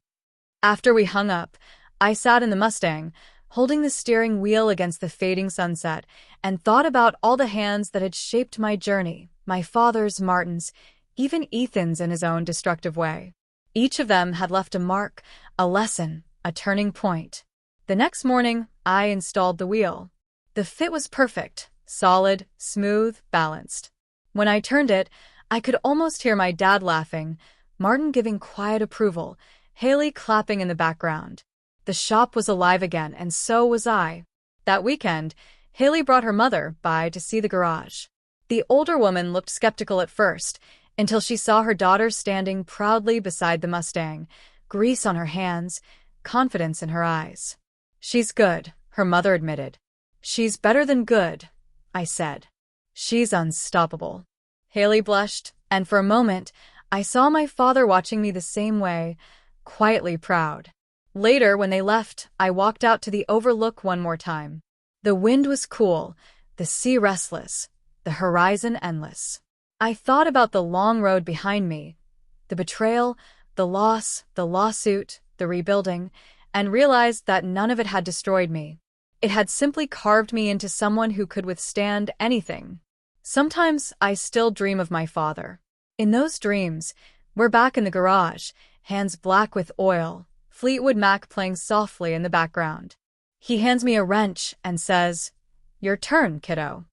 S1: After we hung up, I sat in the Mustang, holding the steering wheel against the fading sunset, and thought about all the hands that had shaped my journey, my father's, Martin's, even Ethan's in his own destructive way. Each of them had left a mark, a lesson, a turning point. The next morning, I installed the wheel. The fit was perfect, solid, smooth, balanced. When I turned it, I could almost hear my dad laughing, Martin giving quiet approval, Haley clapping in the background. The shop was alive again, and so was I. That weekend, Haley brought her mother by to see the garage. The older woman looked skeptical at first, until she saw her daughter standing proudly beside the Mustang, grease on her hands, confidence in her eyes. "She's good," her mother admitted. "She's better than good," I said. "She's unstoppable." Haley blushed, and for a moment, I saw my father watching me the same way, quietly proud. Later, when they left, I walked out to the overlook one more time. The wind was cool, the sea restless, the horizon endless. I thought about the long road behind me, the betrayal, the loss, the lawsuit, the rebuilding, and realized that none of it had destroyed me. It had simply carved me into someone who could withstand anything. Sometimes I still dream of my father. In those dreams, we're back in the garage, hands black with oil, Fleetwood Mac playing softly in the background. He hands me a wrench and says, "Your turn, kiddo."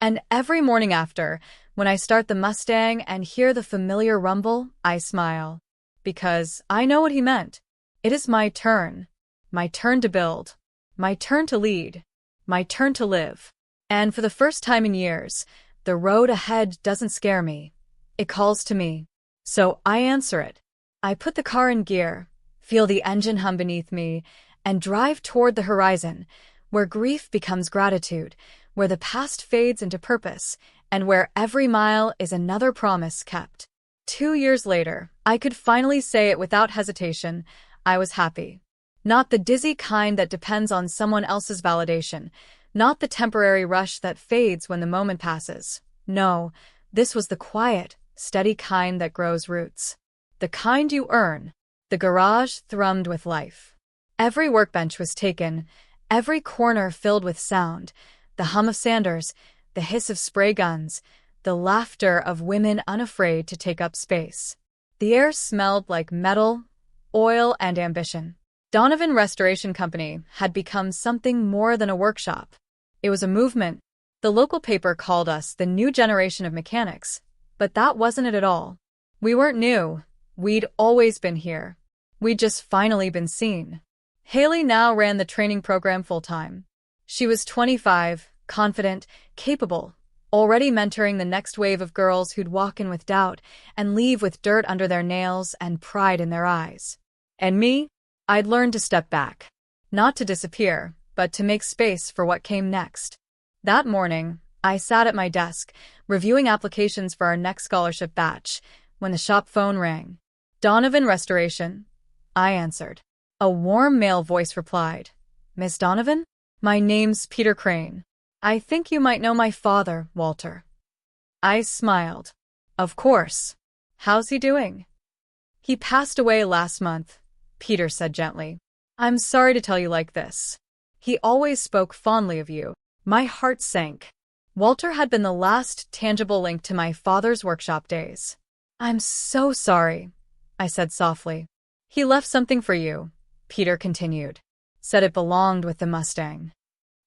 S1: And every morning after, when I start the Mustang and hear the familiar rumble, I smile. Because I know what he meant. It is my turn. My turn to build. My turn to lead. My turn to live. And for the first time in years, the road ahead doesn't scare me. It calls to me. So I answer it. I put the car in gear, feel the engine hum beneath me, and drive toward the horizon, where grief becomes gratitude, where the past fades into purpose, and where every mile is another promise kept. 2 years later, I could finally say it without hesitation. I was happy. Not the dizzy kind that depends on someone else's validation, not the temporary rush that fades when the moment passes. No, this was the quiet, steady kind that grows roots. The kind you earn. The garage thrummed with life. Every workbench was taken, every corner filled with sound, the hum of sanders, the hiss of spray guns, the laughter of women unafraid to take up space. The air smelled like metal, oil, and ambition. Donovan Restoration Company had become something more than a workshop. It was a movement. The local paper called us the new generation of mechanics, but that wasn't it at all. We weren't new. We'd always been here. We'd just finally been seen. Haley now ran the training program full-time. She was 25, confident, capable, already mentoring the next wave of girls who'd walk in with doubt and leave with dirt under their nails and pride in their eyes. And me? I'd learned to step back. Not to disappear, but to make space for what came next. That morning, I sat at my desk, reviewing applications for our next scholarship batch, when the shop phone rang. "Donovan Restoration," I answered. A warm male voice replied, "Miss Donovan? My name's Peter Crane. I think you might know my father, Walter." I smiled. "Of course. How's he doing?" "He passed away last month," Peter said gently. "I'm sorry to tell you like this. He always spoke fondly of you." My heart sank. Walter had been the last tangible link to my father's workshop days. "I'm so sorry," I said softly. "He left something for you," Peter continued. "Said it belonged with the Mustang."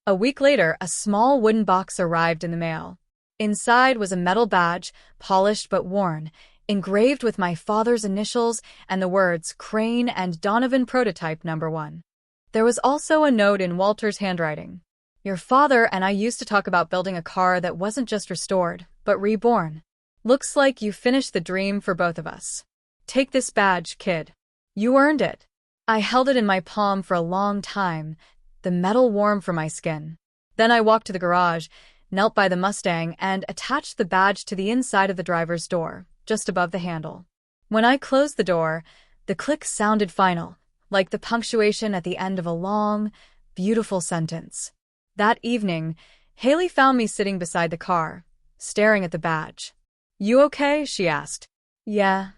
S1: A week later, a small wooden box arrived in the mail. Inside was a metal badge, polished but worn, engraved with my father's initials and the words Crane and Donovan Prototype No. 1. There was also a note in Walter's handwriting. "Your father and I used to talk about building a car that wasn't just restored, but reborn. Looks like you finished the dream for both of us. Take this badge, kid. You earned it." I held it in my palm for a long time, the metal warm for my skin. Then I walked to the garage, knelt by the Mustang, and attached the badge to the inside of the driver's door, just above the handle. When I closed the door, the click sounded final, like the punctuation at the end of a long, beautiful sentence. That evening, Haley found me sitting beside the car, staring at the badge. "You okay?" she asked. "Yeah,"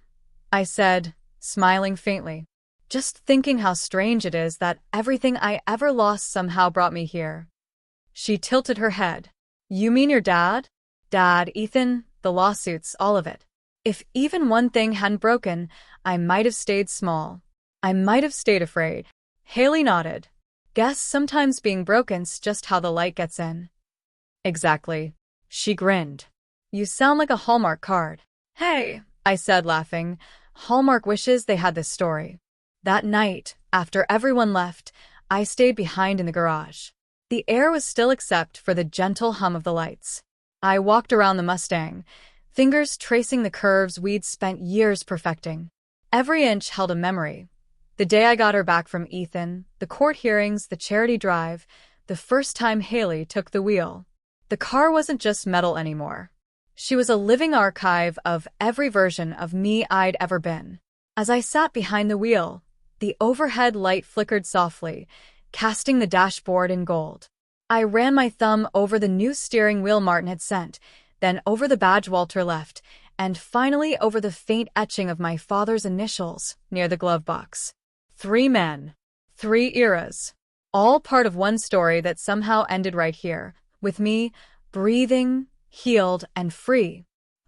S1: I said, smiling faintly. "Just thinking how strange it is that everything I ever lost somehow brought me here." She tilted her head. "You mean your dad?" "Dad, Ethan, the lawsuits, all of it. If even one thing hadn't broken, I might have stayed small. I might have stayed afraid." Haley nodded. "Guess sometimes being broken's just how the light gets in." "Exactly." She grinned. "You sound like a Hallmark card." "Hey," I said, laughing. "Hallmark wishes they had this story." That night, after everyone left, I stayed behind in the garage. The air was still except for the gentle hum of the lights. I walked around the Mustang, fingers tracing the curves we'd spent years perfecting. Every inch held a memory. The day I got her back from Ethan, the court hearings, the charity drive, the first time Haley took the wheel. The car wasn't just metal anymore. She was a living archive of every version of me I'd ever been. As I sat behind the wheel, the overhead light flickered softly, casting the dashboard in gold. I ran my thumb over the new steering wheel Martin had sent, then over the badge Walter left, and finally over the faint etching of my father's initials near the glove box. 3 men. 3 eras. All part of one story that somehow ended right here, with me breathing, healed, and free.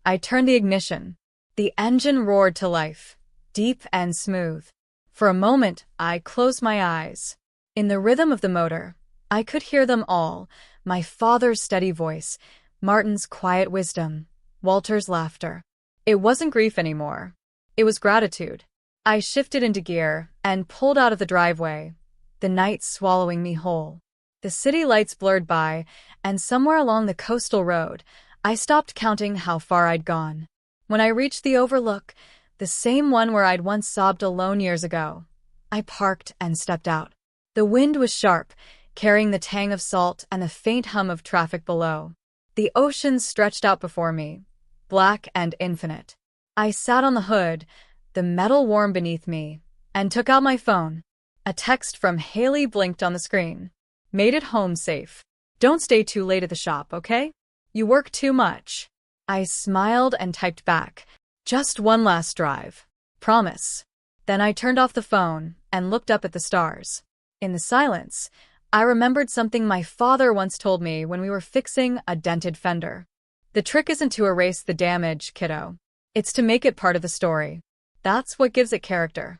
S1: I turned the ignition. The engine roared to life, deep and smooth. For a moment, I closed my eyes. In the rhythm of the motor, I could hear them all: my father's steady voice, Martin's quiet wisdom, Walter's laughter. It wasn't grief anymore. It was gratitude. I shifted into gear and pulled out of the driveway, the night swallowing me whole. The city lights blurred by, and somewhere along the coastal road, I stopped counting how far I'd gone. When I reached the overlook, the same one where I'd once sobbed alone years ago, I parked and stepped out. The wind was sharp, carrying the tang of salt and the faint hum of traffic below. The ocean stretched out before me, black and infinite. I sat on the hood, the metal warm beneath me, and took out my phone. A text from Haley blinked on the screen. Made it home safe. Don't stay too late at the shop, okay? You work too much. I smiled and typed back. Just one last drive. Promise. Then I turned off the phone and looked up at the stars. In the silence, I remembered something my father once told me when we were fixing a dented fender. The trick isn't to erase the damage, kiddo. It's to make it part of the story. That's what gives it character.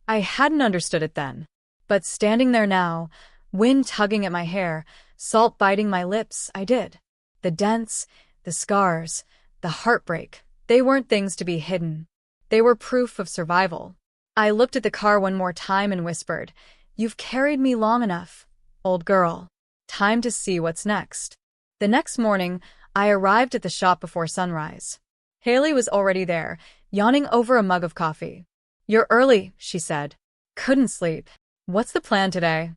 S1: I hadn't understood it then, but standing there now, wind tugging at my hair, salt biting my lips, I did. The dents, the scars, the heartbreak, they weren't things to be hidden. They were proof of survival. I looked at the car one more time and whispered, "You've carried me long enough, old girl. Time to see what's next." The next morning, I arrived at the shop before sunrise. Haley was already there, yawning over a mug of coffee. "You're early," she said. "Couldn't sleep. What's the plan today?"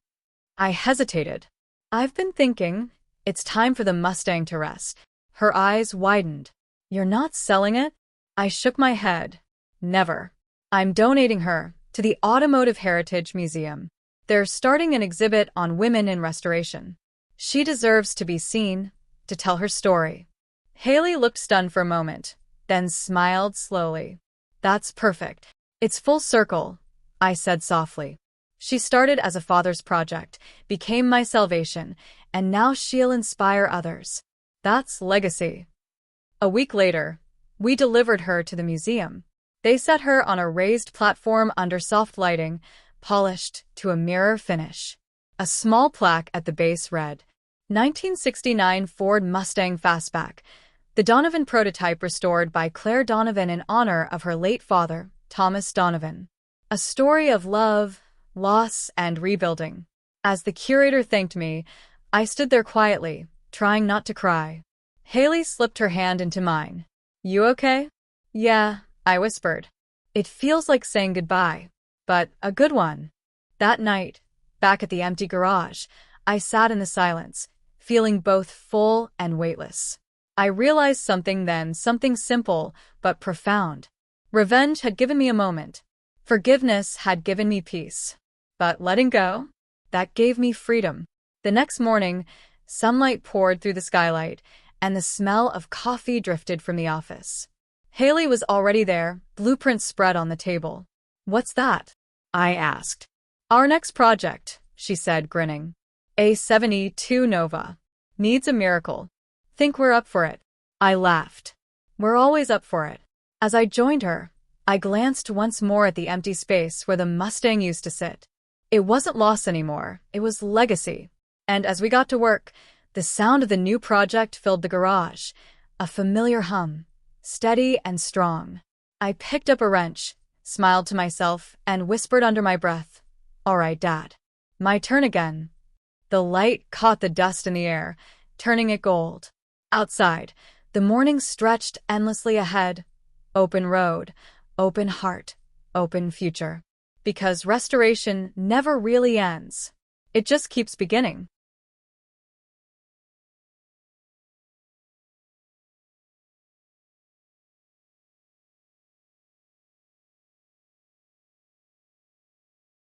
S1: I hesitated. "I've been thinking, it's time for the Mustang to rest." Her eyes widened. "You're not selling it?" I shook my head. "Never. I'm donating her to the Automotive Heritage Museum. They're starting an exhibit on women in restoration. She deserves to be seen, to tell her story." Haley looked stunned for a moment, then smiled slowly. "That's perfect. It's full circle," I said softly. "She started as a father's project, became my salvation, and now she'll inspire others. That's legacy." A week later, we delivered her to the museum. They set her on a raised platform under soft lighting, polished to a mirror finish. A small plaque at the base read, 1969 Ford Mustang Fastback, the Donovan prototype restored by Claire Donovan in honor of her late father, Thomas Donovan. A story of love, loss, and rebuilding. As the curator thanked me, I stood there quietly, trying not to cry. Haley slipped her hand into mine. "You okay?" "Yeah," I whispered. "It feels like saying goodbye, but a good one." That night, back at the empty garage, I sat in the silence, feeling both full and weightless. I realized something then, something simple but profound. Revenge had given me a moment. Forgiveness had given me peace. But letting go? That gave me freedom. The next morning, sunlight poured through the skylight, and the smell of coffee drifted from the office. Haley was already there, blueprints spread on the table. "What's that?" I asked. "Our next project," she said, grinning. "A72 Nova. Needs a miracle. Think we're up for it?" I laughed. "We're always up for it." As I joined her, I glanced once more at the empty space where the Mustang used to sit. It wasn't loss anymore, it was legacy. And as we got to work, the sound of the new project filled the garage, a familiar hum, steady and strong. I picked up a wrench, smiled to myself, and whispered under my breath, "All right, Dad. My turn again." The light caught the dust in the air, turning it gold. Outside, the morning stretched endlessly ahead. Open road, open heart, open future. Because restoration never really ends. It just keeps beginning.